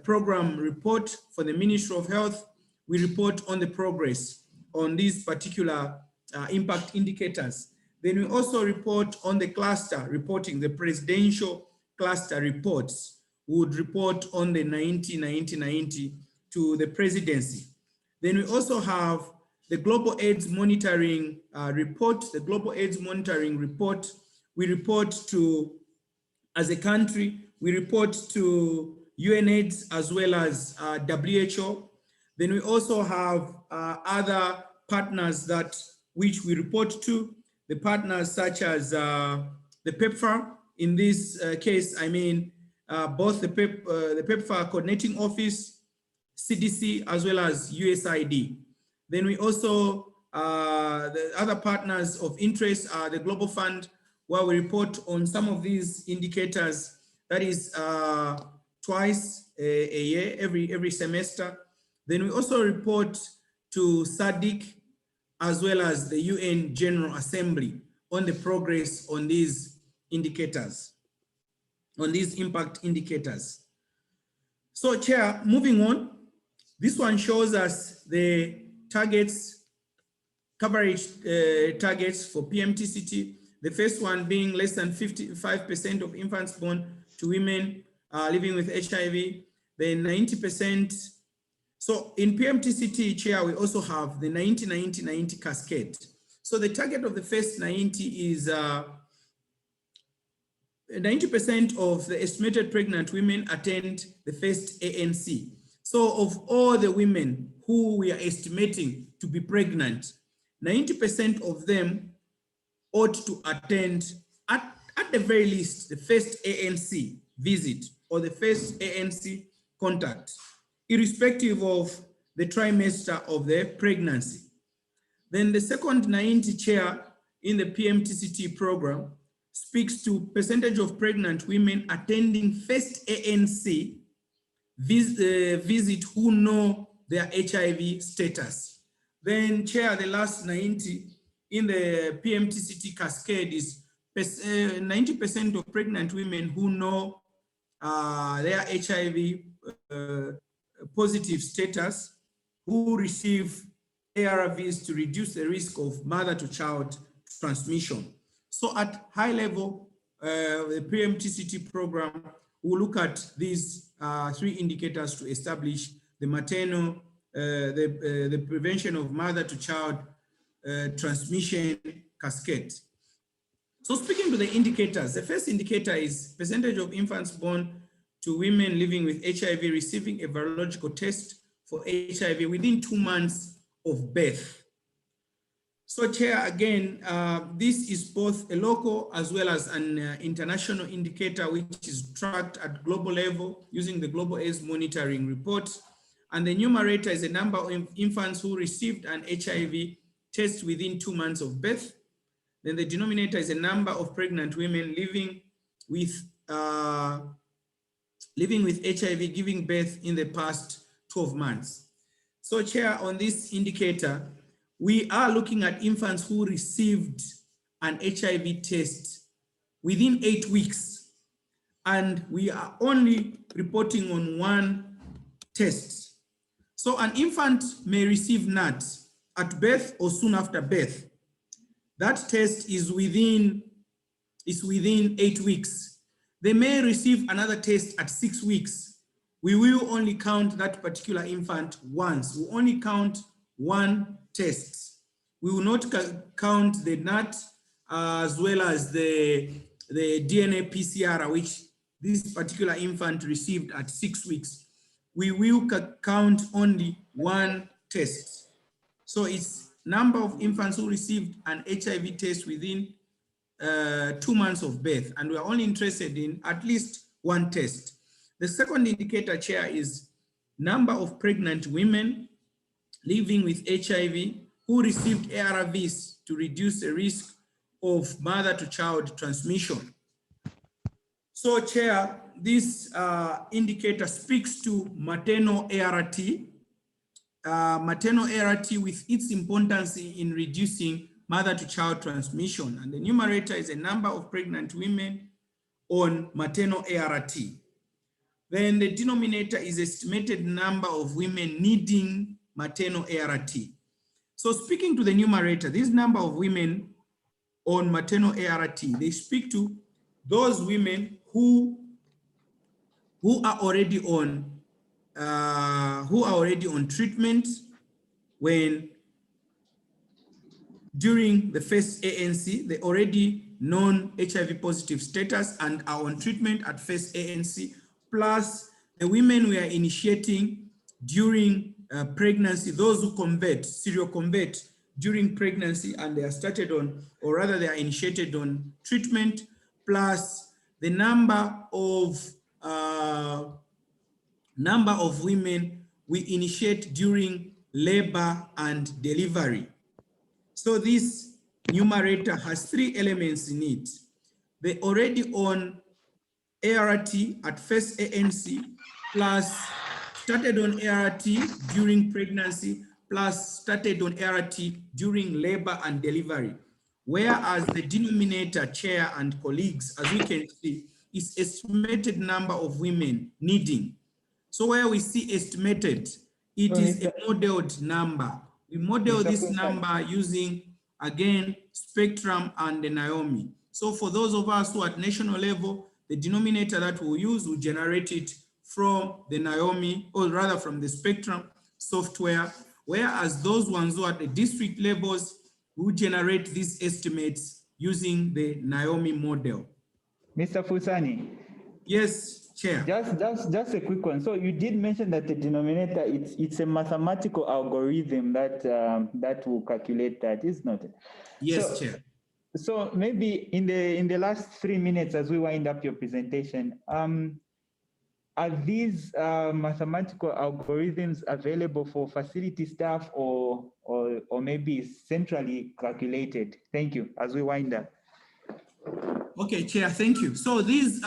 program report for the Ministry of Health. We report on the progress on these particular impact indicators. Then we also report on the cluster reporting, the presidential cluster reports. We would report on the 90 to the presidency. Then we also have the Global AIDS Monitoring report. The Global AIDS Monitoring report, we report to, as a country, we report to UNAIDS as well as WHO. Then we also have other partners which we report to, the partners such as the PEPFAR. In this case, I mean both the PEPFAR Coordinating Office, CDC, as well as USAID. Then we also, the other partners of interest are the Global Fund, where we report on some of these indicators, that is twice a year, every semester. Then we also report to SADC as well as the UN General Assembly on the progress on these indicators, on these impact indicators. So Chair, moving on, this one shows us the targets, coverage targets for PMTCT. The first one being less than 55% of infants born to women living with HIV, then 90%. So in PMTCT, Chair, we also have the 90-90-90 cascade. So the target of the first 90 is 90% of the estimated pregnant women attend the first ANC. So of all the women who we are estimating to be pregnant, 90% of them ought to attend at the very least the first ANC visit or the first ANC contact, irrespective of the trimester of their pregnancy. Then the second 90, Chair, in the PMTCT program speaks to percentage of pregnant women attending first ANC visit who know their HIV status. Then Chair, the last 90 in the PMTCT cascade is 90% of pregnant women who know their HIV positive status, who receive ARVs to reduce the risk of mother-to-child transmission. So at high level, the PMTCT program will look at these three indicators to establish the maternal, the prevention of mother-to-child transmission cascade. So speaking to the indicators, the first indicator is percentage of infants born to women living with HIV receiving a virological test for HIV within 2 months of birth. So Chair, again, this is both a local as well as an international indicator which is tracked at global level using the Global AIDS Monitoring Report. And the numerator is the number of infants who received an HIV test within 2 months of birth. Then the denominator is a number of pregnant women living with HIV giving birth in the past 12 months. So Chair, on this indicator, we are looking at infants who received an HIV test within 8 weeks, and we are only reporting on one test. So an infant may receive NAT at birth or soon after birth. That test is within 8 weeks. They may receive another test at 6 weeks. We will only count that particular infant once. We only count one test. We will not count the NAT as well as the DNA PCR, which this particular infant received at 6 weeks. We will count only one test. So it's number of infants who received an HIV test within 2 months of birth, and we are only interested in at least one test. The second indicator, Chair, is number of pregnant women living with HIV who received ARVs to reduce the risk of mother-to-child transmission. So, Chair, this indicator speaks to maternal ART. Maternal ART with its importance in reducing mother-to-child transmission. And the numerator is a number of pregnant women on maternal ART. Then the denominator is estimated number of women needing maternal ART. So speaking to the numerator, this number of women on maternal ART, they speak to those women who are already on treatment when during the first ANC, they already known HIV positive status and are on treatment at first ANC, plus the women we are initiating during pregnancy, those who convert, seroconvert during pregnancy, and they are started on, or rather they are initiated on treatment, plus the number of women we initiate during labor and delivery. So this numerator has 3 elements in it. They already on ART at first ANC, plus started on ART during pregnancy, plus started on ART during labor and delivery. Whereas the denominator, Chair and colleagues, as we can see, is estimated number of women needing. So where we see estimated, it is a modeled number. We model this number using, again, Spectrum and the Naomi. So for those of us who are at national level, the denominator that we'll use will generate it from the Naomi, or rather from the Spectrum software, whereas those ones who are at the district levels will generate these estimates using the Naomi model. Mr. FUNSANI. Yes, Chair. Just a quick one. So you did mention that the denominator, it's a mathematical algorithm that will calculate that, is not it? Yes, Chair. So maybe in the last 3 minutes as we wind up your presentation, are these mathematical algorithms available for facility staff or maybe centrally calculated? Thank you, as we wind up. Okay, Chair, thank you. So these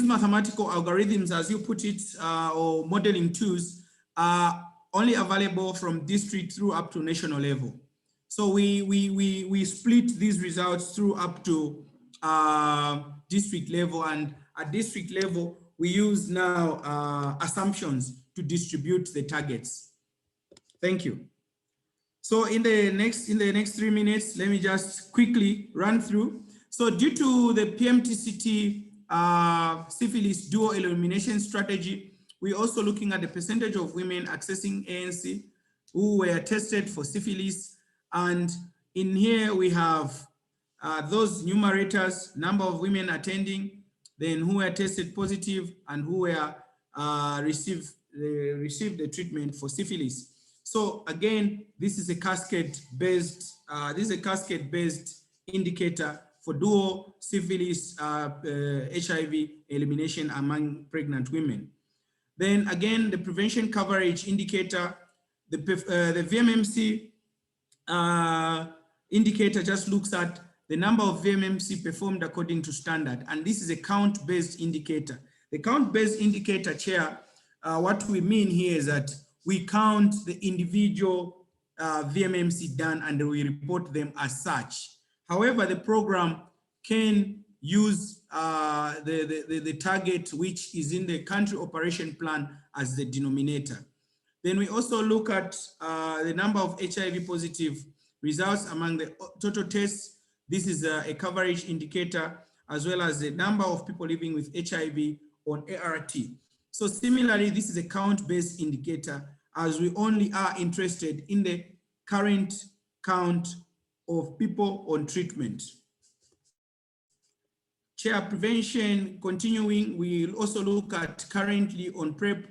mathematical algorithms, as you put it, or modeling tools, are only available from district through up to national level. So we split these results through up to district level, and at district level, we use now assumptions to distribute the targets. Thank you. So in the next 3 minutes, let me just quickly run through. So due to the PMTCT syphilis dual elimination strategy, we're also looking at the percentage of women accessing ANC who were tested for syphilis. And in here we have those numerators, number of women attending, then who were tested positive and who were received the treatment for syphilis. So again, this is a cascade-based indicator for dual syphilis HIV elimination among pregnant women. Then again, the prevention coverage indicator, the VMMC indicator just looks at the number of VMMC performed according to standard, and this is a count-based indicator. The count-based indicator, Chair, what we mean here is that we count the individual VMMC done, and we report them as such. However, the program can use the target which is in the country operation plan as the denominator. Then we also look at the number of HIV positive results among the total tests. This is a coverage indicator, as well as the number of people living with HIV on ART. So similarly, this is a count-based indicator, as we only are interested in the current count of people on treatment. Chair, prevention, continuing, we'll also look at currently on PrEP.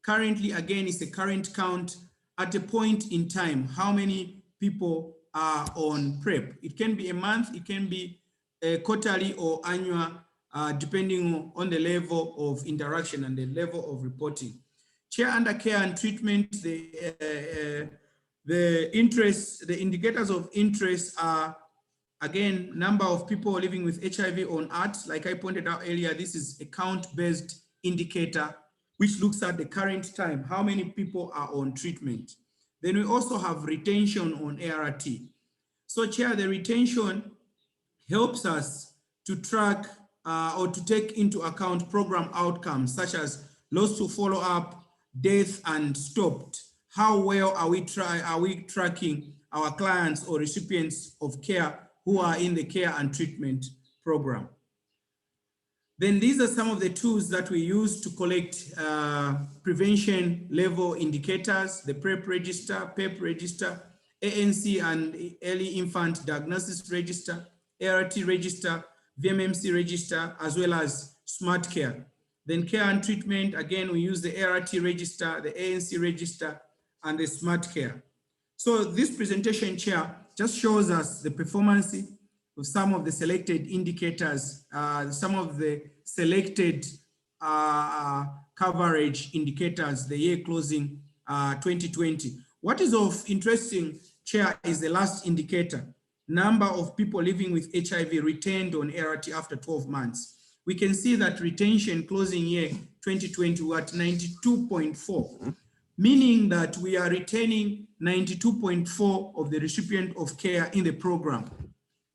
Currently, again, is the current count at a point in time, how many people are on PrEP. It can be a month, it can be a quarterly or annual, depending on the level of interaction and the level of reporting. Chair, under care and treatment, the indicators of interest are, again, number of people living with HIV on ART. Like I pointed out earlier, this is a count-based indicator which looks at the current time, how many people are on treatment. Then we also have retention on ART. So Chair, the retention helps us to track or to take into account program outcomes such as loss to follow-up, death, and stopped. How well are we tracking our clients or recipients of care who are in the care and treatment program? Then these are some of the tools that we use to collect prevention level indicators: the PrEP register, PEP register, ANC and early infant diagnosis register, ART register, VMMC register, as well as smart care. Then care and treatment, again, we use the ART register, the ANC register, and the smart care. So this presentation, Chair, just shows us the performance of some of the selected indicators, some of the selected coverage indicators, the year closing 2020. What is of interesting, Chair, is the last indicator, number of people living with HIV retained on ART after 12 months. We can see that retention closing year 2020 were at 92.4, meaning that we are retaining 92.4 of the recipient of care in the program.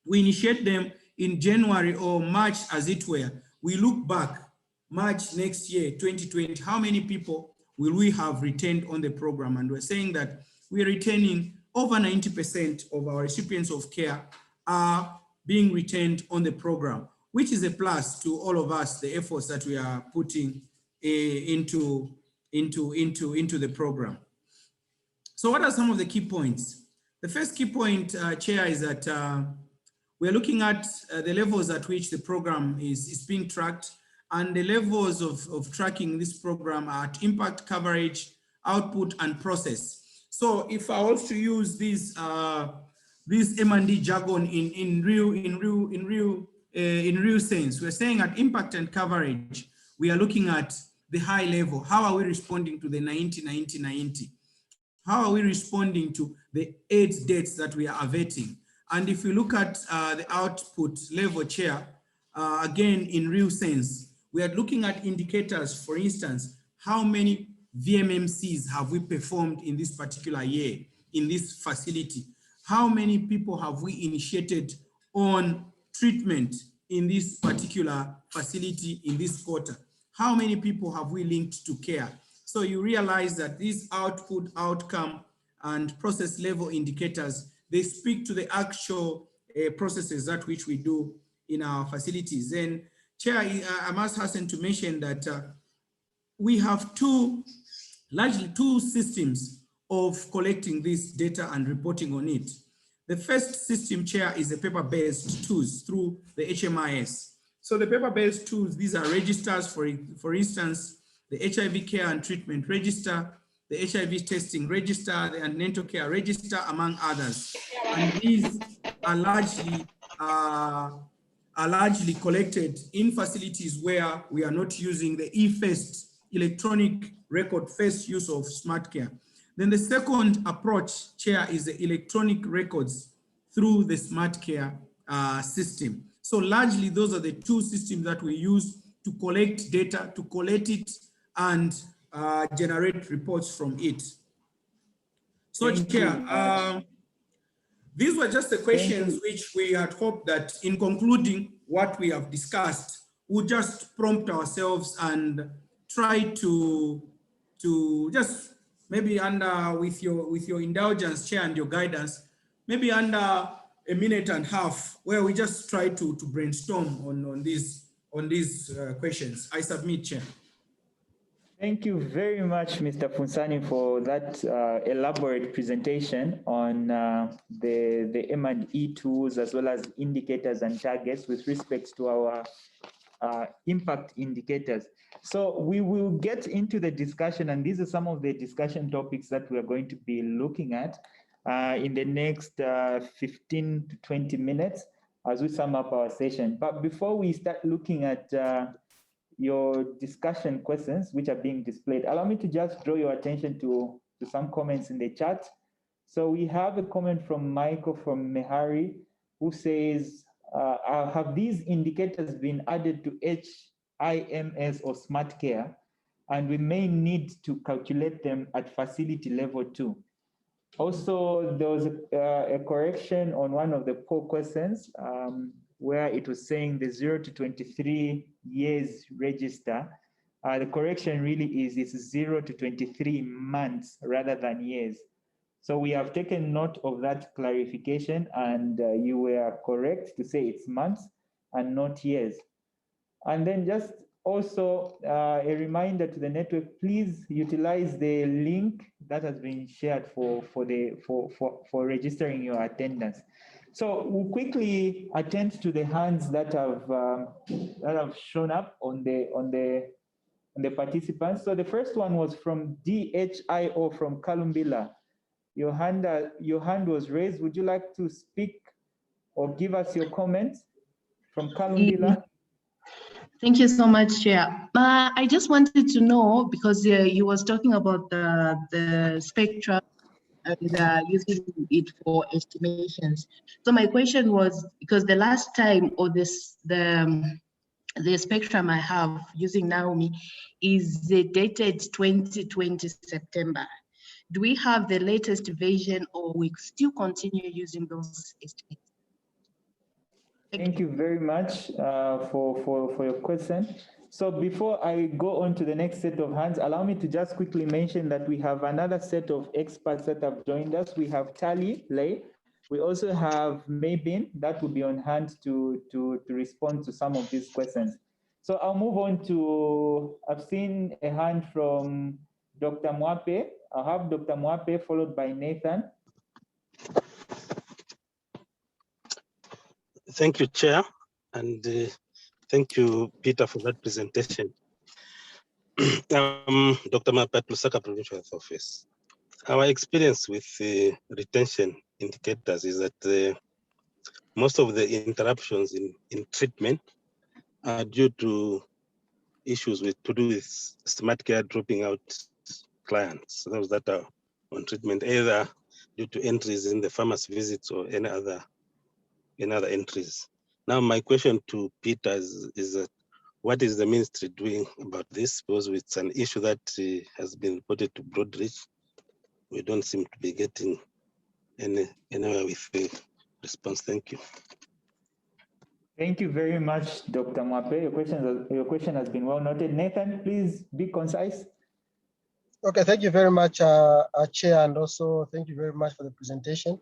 We initiate them in January or March, as it were. We look back, March next year, 2020, how many people will we have retained on the program? And we're saying that we're retaining over 90% of our recipients of care are being retained on the program, which is a plus to all of us, the efforts that we are putting into the program. So what are some of the key points? The first key point, Chair, is that we're looking at the levels at which the program is being tracked, and the levels of tracking this program are at impact, coverage, output, and process. So if I was to use this M&E jargon in real sense, we're saying at impact and coverage, we are looking at the high level. How are we responding to the 90-90-90? How are we responding to the AIDS deaths that we are averting? And if we look at the output level, Chair, again, in real sense, we are looking at indicators, for instance, how many VMMCs have we performed in this particular year, in this facility? How many people have we initiated on treatment in this particular facility in this quarter? How many people have we linked to care? So you realize that these output, outcome, and process level indicators, they speak to the actual processes that which we do in our facilities. And Chair, I must hasten to mention that we have largely two systems of collecting this data and reporting on it. The first system, Chair, is the paper-based tools through the HMIS. So the paper-based tools, these are registers, for instance, the HIV care and treatment register, the HIV testing register, the antenatal care register, among others. And these are largely collected in facilities where we are not using the eFirst electronic record first use of smart care. Then the second approach, Chair, is the electronic records through the smart care system. So largely those are the two systems that we use to collect data, to collect it and generate reports from it. So, Thank Chair, you much. these were just the questions which we had hoped that in concluding what we have discussed, we'll just prompt ourselves and try to just maybe under with your indulgence, Chair, and your guidance, maybe under a minute and a half, where we just try to brainstorm on these questions. I submit, Chair. Thank you very much, Mr. FUNSANI, for that elaborate presentation on the M&E tools as well as indicators and targets with respect to our impact indicators. So we will get into the discussion, and these are some of the discussion topics that we are going to be looking at in the next 15 to 20 minutes as we sum up our session. But before we start looking at your discussion questions which are being displayed, allow me to just draw your attention to some comments in the chat. So we have a comment from Michael from Mehari, who says, have these indicators been added to HIMS or Smart Care, and we may need to calculate them at facility level too? Also, there was a correction on one of the poll questions where it was saying the 0 to 23 years register. The correction really is it's 0 to 23 months rather than years. So we have taken note of that clarification, and you were correct to say it's months and not years. And then just also a reminder to the network, please utilize the link that has been shared for registering your attendance. So we'll quickly attend to the hands that have shown up on the participants. So the first one was from DHIO from Kalumbila. Your hand was raised. Would you like to speak or give us your comments from Kalumbila? Thank you so much, Chair. I just wanted to know, because you was talking about the spectrum and using it for estimations. So my question was, because the last time, or the spectrum I have using Naomi is dated 2020 September. Do we have the latest version, or we still continue using those estimates? Thank you very much for your question. So before I go on to the next set of hands, allow me to just quickly mention that we have another set of experts that have joined us. We have Tali Lay. We also have Maybin that will be on hand to respond to some of these questions. So I'll move on to, I've seen a hand from Dr. Mwape. I'll have Dr. Mwape followed by Nathan. Thank you, Chair, and thank you, Peter, for that presentation. Dr. Mapat Lusaka, Provincial Health Office. Our experience with retention indicators is that most of the interruptions in treatment are due to issues to do with Smart Care dropping out clients, those that are on treatment, either due to entries in the pharmacy visits or any other entries. Now, my question to Peter is that what is the ministry doing about this? Because it's an issue that has been reported to Broadreach. We don't seem to be getting anywhere with the response. Thank you. Thank you very much, Dr. Mwape. Your question has been well noted. Nathan, please be concise. Okay, thank you very much, Chair, and also thank you very much for the presentation.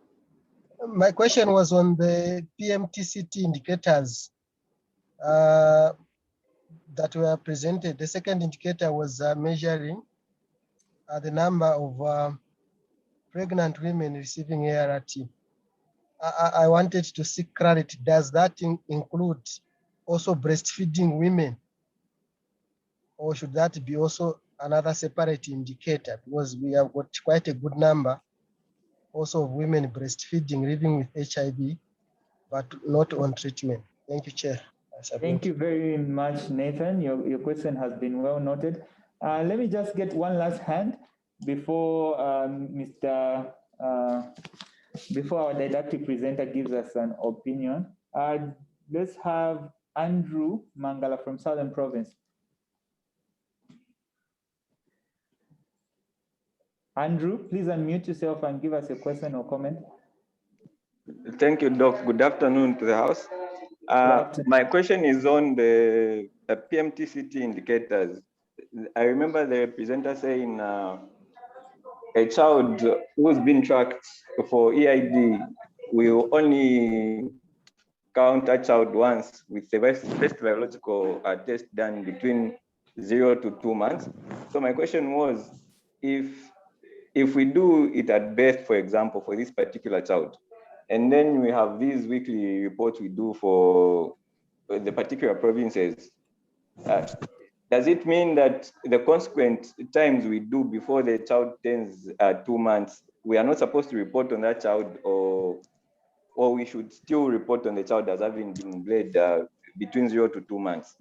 My question was on the PMTCT indicators that were presented. The second indicator was measuring the number of pregnant women receiving ART. I wanted to seek clarity. Does that include also breastfeeding women, or should that be also another separate indicator? Because we have got quite a good number also of women breastfeeding, living with HIV, but not on treatment. Thank you, Chair. Thank you very much, Nathan. Your question has been well noted. Let me just get one last hand before before our didactic presenter gives us an opinion. Let's have Andrew Mangala from Southern Province. Andrew, please unmute yourself and give us a question or comment. Thank you, Doc. Good afternoon to the House. My question is on the PMTCT indicators. I remember the presenter saying a child who's been tracked for EID will only count a child once with the first biological test done between 0 to 2 months. So my question was, if we do it at birth, for example, for this particular child, and then we have these weekly reports we do for the particular provinces, does it mean that the consequent times we do before the child turns 2 months, we are not supposed to report on that child, or we should still report on the child as having been bled between 0 to 2 months?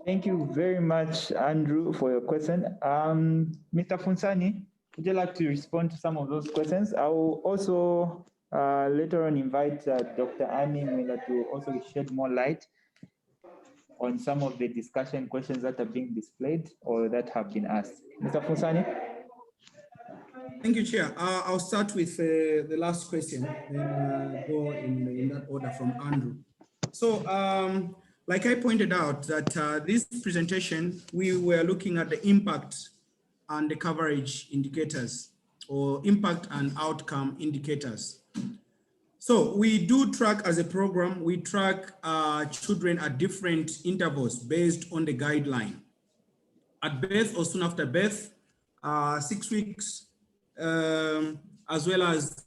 Thank you very much, Andrew, for your question. Mr. Funsani, would you like to respond to some of those questions? I will also later on invite Dr. Annie Mwenda to also shed more light on some of the discussion questions that are being displayed or that have been asked. Mr. Funsani? Thank you, Chair. I'll start with the last question, then go in that order from Andrew. So, like I pointed out, that this presentation, we were looking at the impact and the coverage indicators, or impact and outcome indicators. So we do track as a program, we track children at different intervals based on the guideline. At birth or soon after birth, 6 weeks, as well as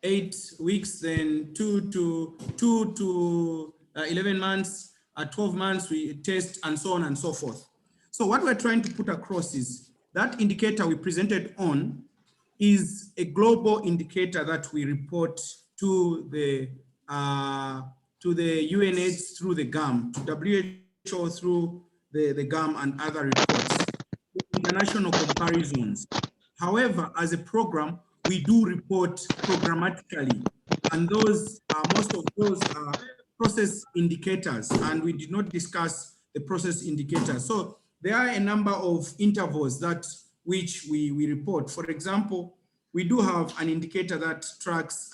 8 weeks, then 2 to 11 months, at 12 months we test, and so on and so forth. So what we're trying to put across is that indicator we presented on is a global indicator that we report to the UNH through the GAM, to WHO through the GAM and other reports, international comparisons. However, as a program, we do report programmatically, and those most of those are process indicators, and we did not discuss the process indicators. So there are a number of intervals that which we report. For example, we do have an indicator that tracks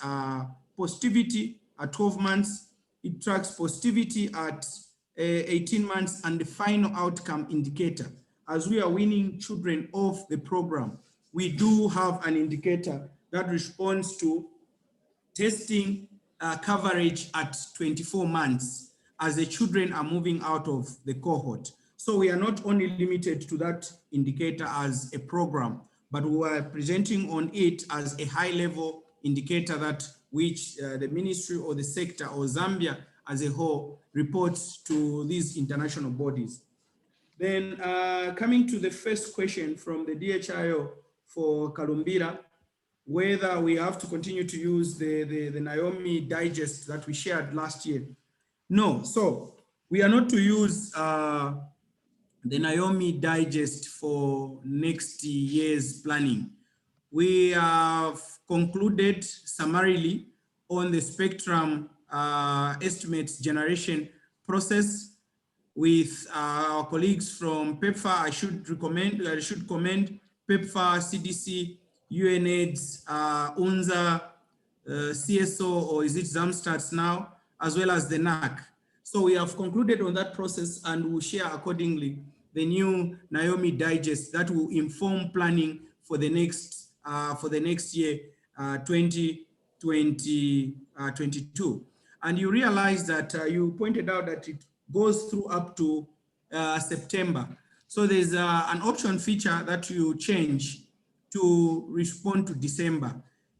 positivity at 12 months. It tracks positivity at 18 months, and the final outcome indicator. As we are weaning children off the program, we do have an indicator that responds to testing coverage at 24 months as the children are moving out of the cohort. So we are not only limited to that indicator as a program, but we are presenting on it as a high-level indicator that which the ministry or the sector or Zambia as a whole reports to these international bodies. Then coming to the first question from the DHIO for Kalumbira, whether we have to continue to use the Naomi digest that we shared last year. No, so we are not to use the Naomi digest for next year's planning. We have concluded summarily on the spectrum estimates generation process with our colleagues from PEPFAR. I should commend PEPFAR, CDC, UNAIDS, UNZA, CSO, or is it ZAMSTATS now, as well as the NAC. So we have concluded on that process, and we'll share accordingly the new Naomi digest that will inform planning for the next year, 2022. And you realize that you pointed out that it goes through up to September. So there's an option feature that you change to respond to December.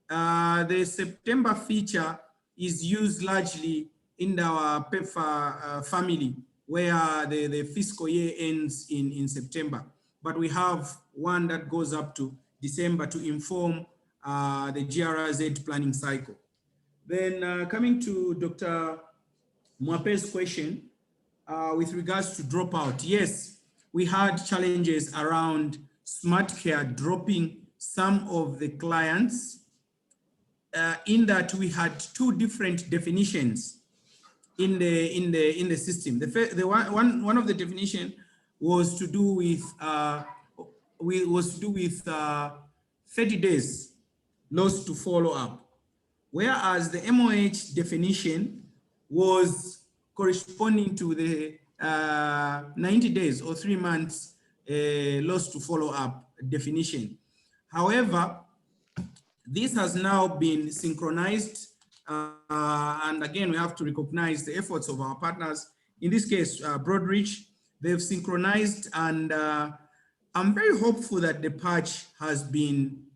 The September feature is used largely in our PEPFAR family, where the fiscal year ends in September. But we have one that goes up to December to inform the GRZ planning cycle. Then coming to Dr. Mwape's question with regards to dropout, yes, we had challenges around smart care dropping some of the clients in that we had two different definitions in the system. One of the definition was to do with was to do with 30 days lost to follow up, whereas the MOH definition was corresponding to the 90 days or 3 months lost to follow up definition. However, this has now been synchronized, and again, we have to recognize the efforts of our partners. In this case, Broadreach, they've synchronized, and I'm very hopeful that the patch has been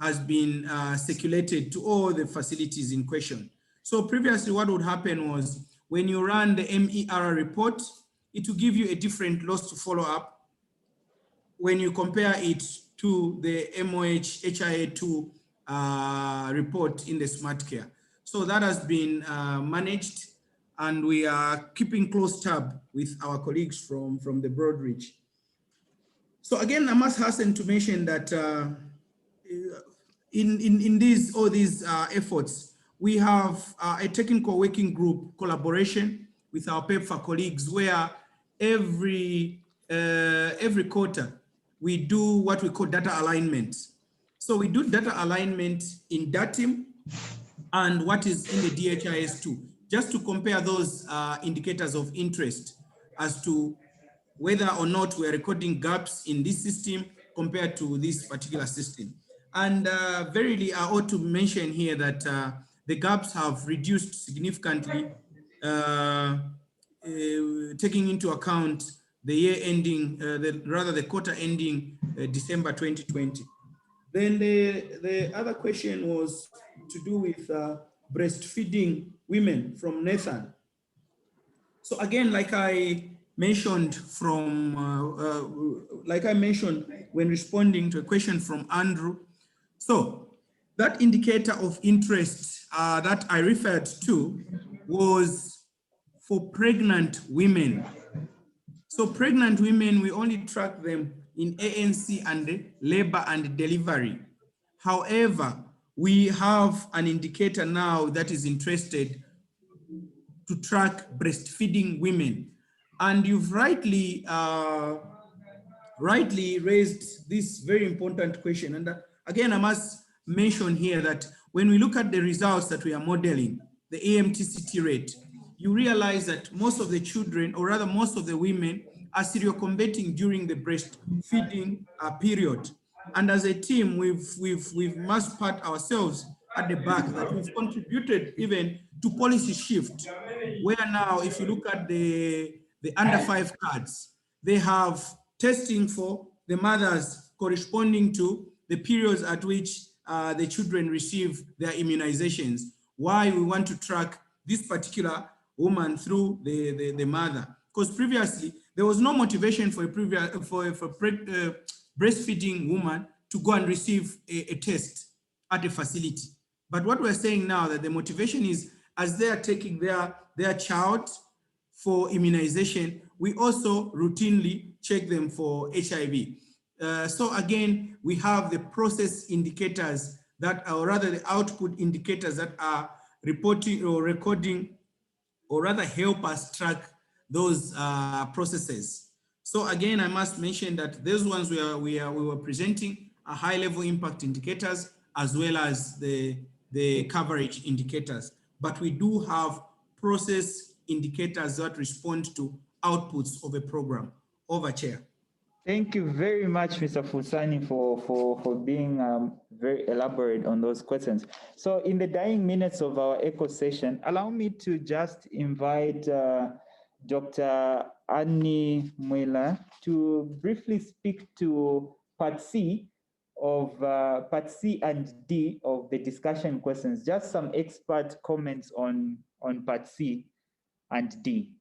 circulated to all the facilities in question. So previously, what would happen was when you run the MER report, it will give you a different loss to follow up when you compare it to the MOH HIA2 report in the Smart Care. So that has been managed, and we are keeping close tab with our colleagues from the Broadreach. So again, I must hasten to mention that in all these efforts, we have a technical working group collaboration with our PEPFAR colleagues, where every quarter we do what we call data alignment. So we do data alignment in DATIM and what is in the DHIS2, just to compare those indicators of interest as to whether or not we are recording gaps in this system compared to this particular system. And verily, I ought to mention here that the gaps have reduced significantly, taking into account the year ending, the quarter ending December 2020. Then the other question was to do with breastfeeding women from Nathan. So again, like I mentioned when responding to a question from Andrew, so that indicator of interest that I referred to was for pregnant women. So pregnant women, we only track them in ANC and labor and delivery. However, we have an indicator now that is interested to track breastfeeding women. And you've rightly raised this very important question. And again, I must mention here that when we look at the results that we are modeling, the PMTCT rate, you realize that most of the children, or rather most of the women, are seroconverting during the breastfeeding period. And as a team, we've must pat ourselves at the back that we've contributed even to policy shift, where now, if you look at the under 5 cards, they have testing for the mothers corresponding to the periods at which the children receive their immunizations. Why we want to track this particular woman through the mother? Because previously there was no motivation for a breastfeeding woman to go and receive a test at a facility. But what we're saying now, that the motivation is, as they are taking their child for immunization, we also routinely check them for HIV. So again, we have the process indicators that, or rather the output indicators that are reporting or recording, or rather help us track those processes. So again, I must mention that those ones we were presenting are high level impact indicators as well as the coverage indicators. But we do have process indicators that respond to outputs of a program. Over, Chair. Thank you very much, Mr. FUNSANI, for being very elaborate on those questions. So in the dying minutes of our echo session, allow me to just invite Dr. Annie Mwela to briefly speak to part C and D of the discussion questions, just some expert comments on part C and D.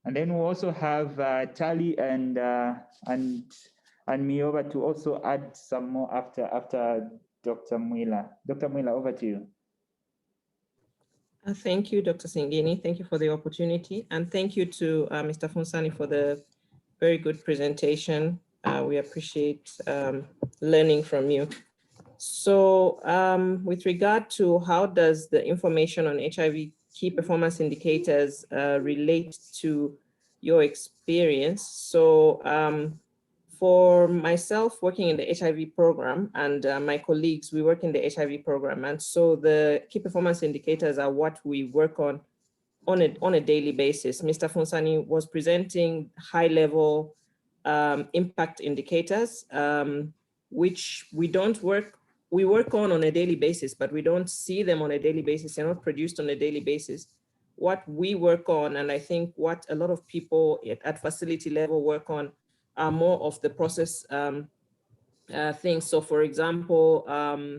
And then we'll also have Charlie and me over to also add some more after Dr. Mwela. Dr. Mwela, over to you. Thank you, Dr. Singini. Thank you for the opportunity. And thank you to Mr. FUNSANI for the very good presentation. We appreciate learning from you. So with regard to how does the information on HIV key performance indicators relate to your experience? So For myself working in the HIV program and my colleagues, we work in the HIV program. And so the key performance indicators are what we work on a daily basis. Mr. FUNSANI was presenting high level impact indicators, which we work on a daily basis, but we don't see them on a daily basis. They're not produced on a daily basis. What we work on, and I think what a lot of people at facility level work on, are more of the process things. So for example,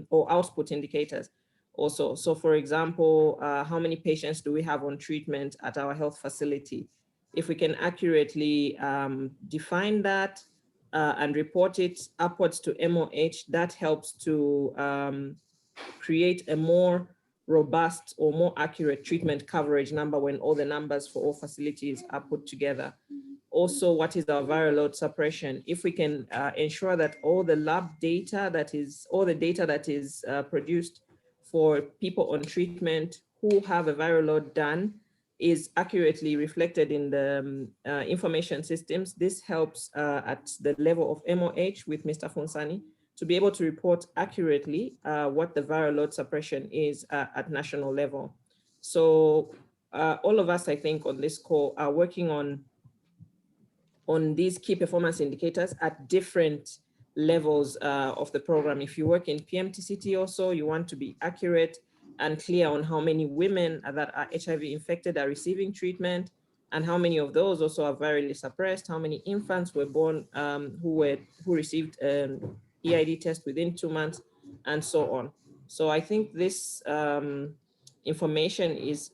or output indicators also. So for example, how many patients do we have on treatment at our health facility? If we can accurately define that and report it upwards to MOH, that helps to create a more robust or more accurate treatment coverage number when all the numbers for all facilities are put together. Also, what is our viral load suppression? If we can ensure that all the lab data that is, produced for people on treatment who have a viral load done is accurately reflected in the information systems, this helps at the level of MOH with Mr. FUNSANI to be able to report accurately what the viral load suppression is at national level. So all of us, I think, on this call are working on these key performance indicators at different levels of the program. If you work in PMTCT also, you want to be accurate and clear on how many women that are HIV infected are receiving treatment, and how many of those also are virally suppressed, how many infants were born who received an EID test within 2 months, and so on. So I think this information is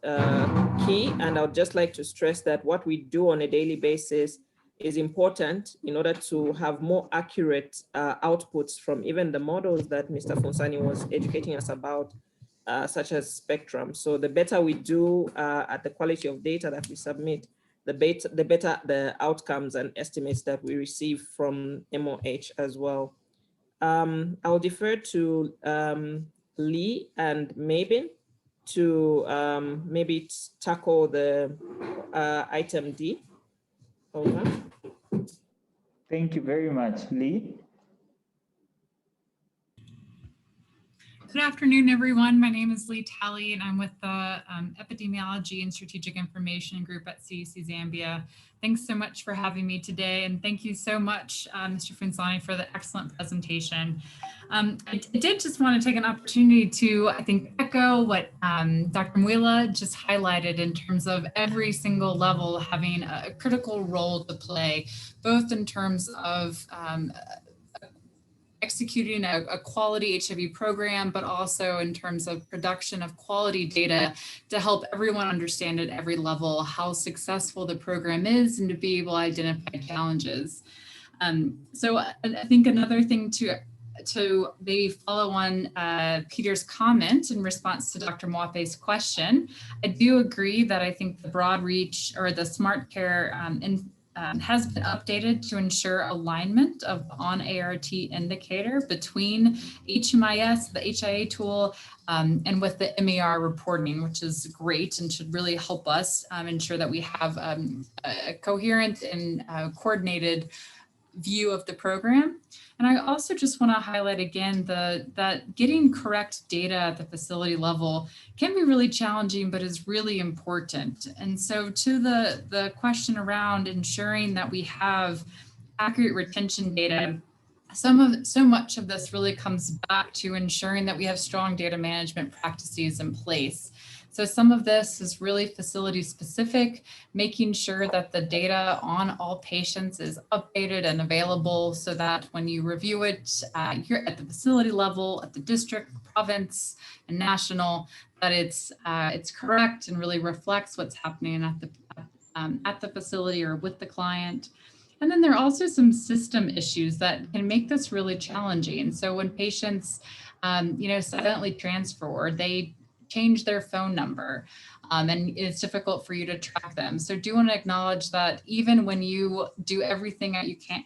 key, and I would just like to stress that what we do on a daily basis is important in order to have more accurate outputs from even the models that Mr. FUNSANI was educating us about, such as Spectrum. So the better we do at the quality of data that we submit, the better the outcomes and estimates that we receive from MOH as well. I'll defer to Lee and Mabin to maybe tackle the item D. Over. Thank you very much, Lee. Good afternoon, everyone. My name is Lee Talley, and I'm with the Epidemiology and Strategic Information Group at CDC Zambia. Thanks so much for having me today, and thank you so much, Mr. FUNSANI, for the excellent presentation. I did just want to take an opportunity to, I think, echo what Dr. Mwila just highlighted in terms of every single level having a critical role to play, both in terms of executing a quality HIV program, but also in terms of production of quality data to help everyone understand at every level how successful the program is and to be able to identify challenges. So I think another thing to maybe follow on Peter's comment in response to Dr. Mwape's question, I do agree that I think the broad reach or the smart care has been updated to ensure alignment of on ART indicator between HMIS, the HIA tool, and with the MER reporting, which is great and should really help us ensure that we have a coherent and coordinated view of the program. And I also just want to highlight again that getting correct data at the facility level can be really challenging, but is really important. And so to the question around ensuring that we have accurate retention data, so much of this really comes back to ensuring that we have strong data management practices in place. So some of this is really facility specific, making sure that the data on all patients is updated and available so that when you review it here at the facility level, at the district, province, and national, that it's correct and really reflects what's happening at the facility or with the client. And then there are also some system issues that can make this really challenging. So when patients, silently transfer or they change their phone number, and it's difficult for you to track them. So do want to acknowledge that even when you do everything that you can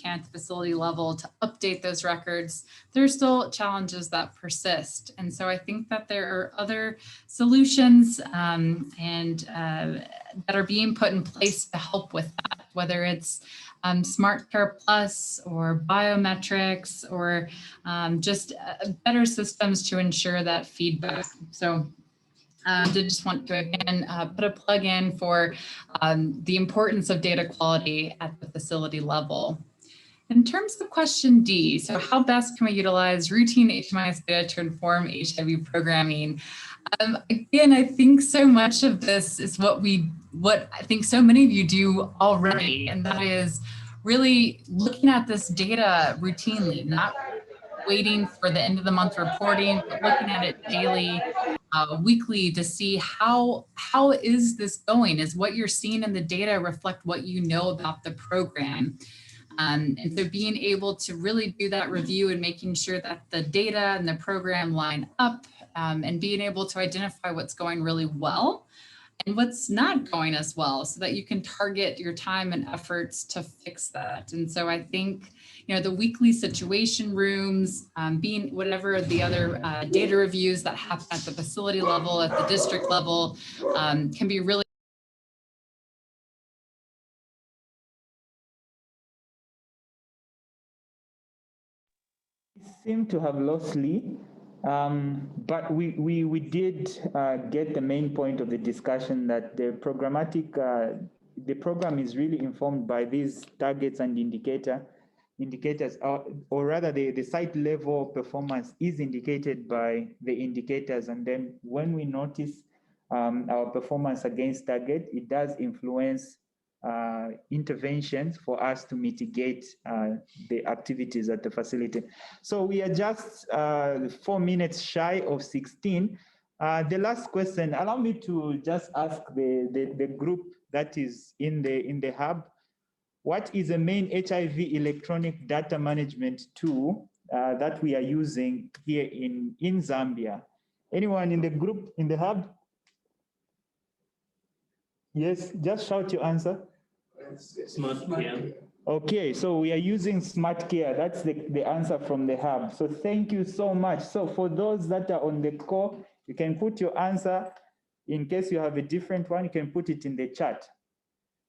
at the facility level to update those records, there's still challenges that persist. And so I think that there are other solutions that are being put in place to help with that, whether it's Smart Care Plus or biometrics or just better systems to ensure that feedback. So did just want to again put a plug in for the importance of data quality at the facility level. In terms of question D, so how best can we utilize routine HMIS data to inform HIV programming? Again, I think so much of this is what I think so many of you do already, and that is really looking at this data routinely, not waiting for the end of the month reporting, but looking at it daily, weekly to see how is this going? Is what you're seeing in the data reflect what you know about the program? And so being able to really do that review and making sure that the data and the program line up and being able to identify what's going really well and what's not going as well so that you can target your time and efforts to fix that. And so I think, you know, the weekly situation rooms, being whatever the other data reviews that happen at the facility level, at the district level, can be really seem to have lost Lee, but we did get the main point of the discussion that the programmatic, the program is really informed by these targets and indicators, or rather the site level performance is indicated by the indicators. And then when we notice our performance against target, it does influence interventions for us to mitigate the activities at the facility. So we are just 4 minutes shy of 16. The last question, allow me to just ask the group that is in the hub, what is the main HIV electronic data management tool that we are using here in Zambia? Anyone in the group, in the hub? Yes, just shout your answer. Smart Care. Okay, so we are using Smart Care. That's the answer from the hub. So thank you so much. So for those that are on the call, you can put your answer. In case you have a different one, you can put it in the chat.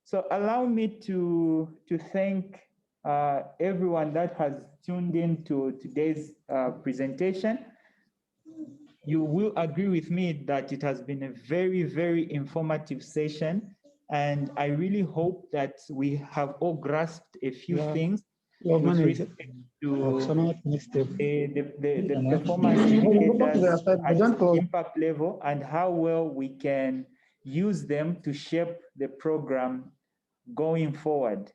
So allow me to thank everyone that has tuned in to today's presentation. You will agree with me that it has been a very, very informative session. And I really hope that we have all grasped a few things with respect to the performance indicators at impact level and how well we can use them to shape the program going forward.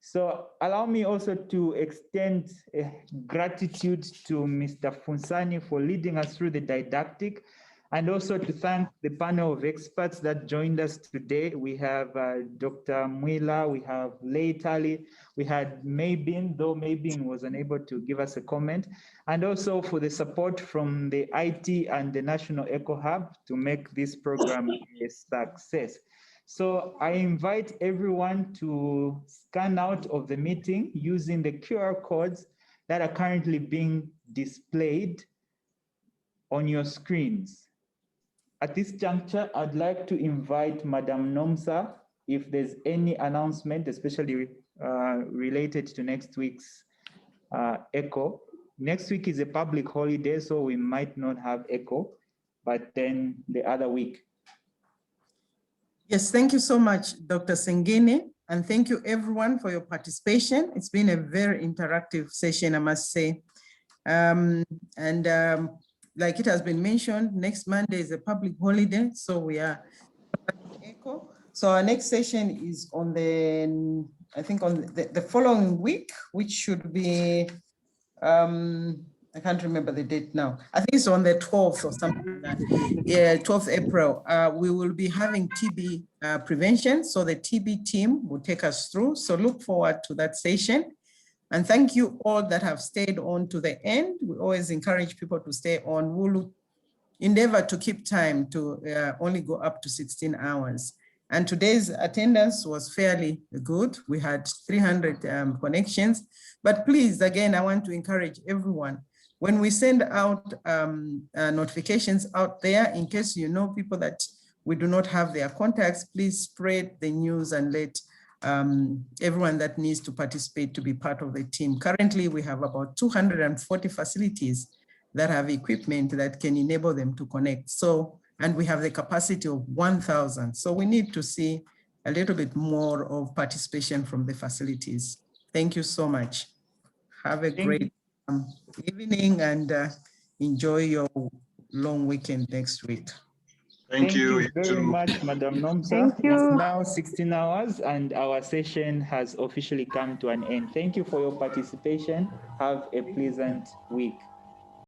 So allow me also to extend gratitude to Mr. FUNSANI for leading us through the didactic, and also to thank the panel of experts that joined us today. We have Dr. Mwila, we have Leitali, we had Maybin, though Maybin was unable to give us a comment, and also for the support from the IT and the National Eco Hub to make this program a success. So I invite everyone to scan out of the meeting using the QR codes that are currently being displayed on your screens. At this juncture, I'd like to invite Madam Nomsa, if there's any announcement, especially related to next week's ECHO. Next week is a public holiday, so we might not have ECHO, but then the other week. Yes, thank you so much, Dr. Sengene, and thank you everyone for your participation. It's been a very interactive session, I must say. Like it has been mentioned, next Monday is a public holiday, so we are ECHO. So our next session is on I think on the following week, which should be, I can't remember the date now. I think it's on the 12th or something like that. Yeah, 12th April. We will be having TB prevention. So the TB team will take us through. So look forward to that session. And thank you all that have stayed on to the end. We always encourage people to stay on. We'll endeavor to keep time to only go up to 16 hours. And today's attendance was fairly good. We had 300 connections. But please, again, I want to encourage everyone, when we send out notifications out there, in case you know people that we do not have their contacts, please spread the news and let everyone that needs to participate to be part of the team. Currently, we have about 240 facilities that have equipment that can enable them to connect. So, and we have the capacity of 1,000. So we need to see a little bit more of participation from the facilities. Thank you so much. Have a great evening and enjoy your long weekend next week. Thank you very much, Madam Nomsa. Thank you. It's now 16 hours and our session has officially come to an end. Thank you for your participation. Have a pleasant week.